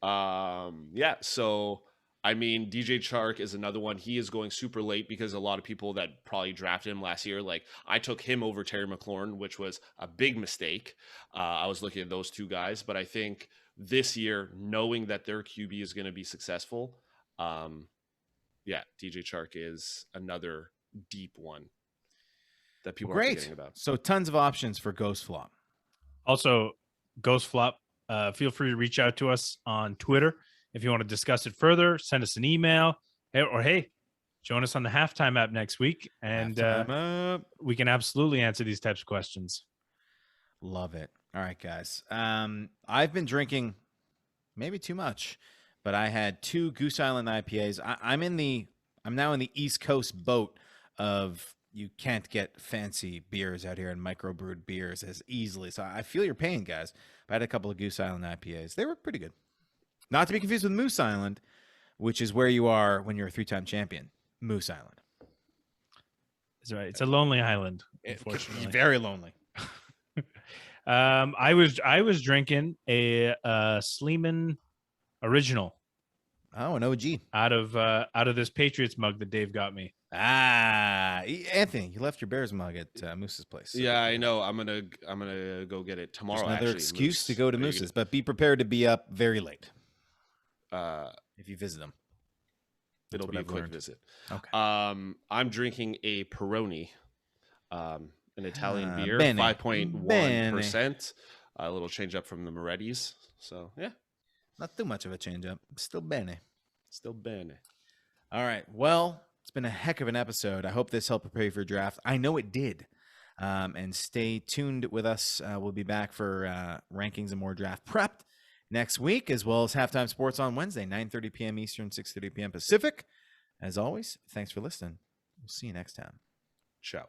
Yeah. So I mean, DJ Chark is another one. He is going super late because a lot of people that probably drafted him last year, like I took him over Terry McLaurin, which was a big mistake. I was looking at those two guys, but I think this year, knowing that their QB is going to be successful, yeah, DJ Chark is another deep one that people are forgetting about. So tons of options for Ghost Flop. Also, Ghost Flop, feel free to reach out to us on Twitter. If you want to discuss it further, send us an email, or hey, join us on the Halftime app next week, and we can absolutely answer these types of questions. Love it. All right, guys. I've been drinking maybe too much, but I had 2 Goose Island IPAs. I'm now in the East Coast boat of you can't get fancy beers out here and microbrewed beers as easily. So I feel your pain, guys. But I had a couple of Goose Island IPAs. They were pretty good. Not to be confused with Moose Island, which is where you are when you're a 3-time champion. Moose Island. That's right. It's a lonely island, unfortunately. Very lonely. I was drinking a Sleeman original. Oh, an OG. Out of this Patriots mug that Dave got me. Anthony, you left your Bears mug at Moose's place. So Yeah, I know. I'm gonna go get it tomorrow. another actually, excuse Moose. to go to Moose's, but be prepared to be up very late if you visit them. It'll be a I've quick learned. visit. Okay. I'm drinking a Peroni, an Italian beer, bene. 5.1%. A little change up from the Moretti's. So yeah, Not too much of a change up. Still bene. still bene. All right. Well, it's been a heck of an episode. I hope this helped prepare you for your draft. I know it did. And stay tuned with us. We'll be back for rankings and more draft prep next week, as well as Halftime Sports on Wednesday, 9:30 p.m. Eastern, 6:30 p.m. Pacific. As always, thanks for listening. We'll see you next time. Ciao.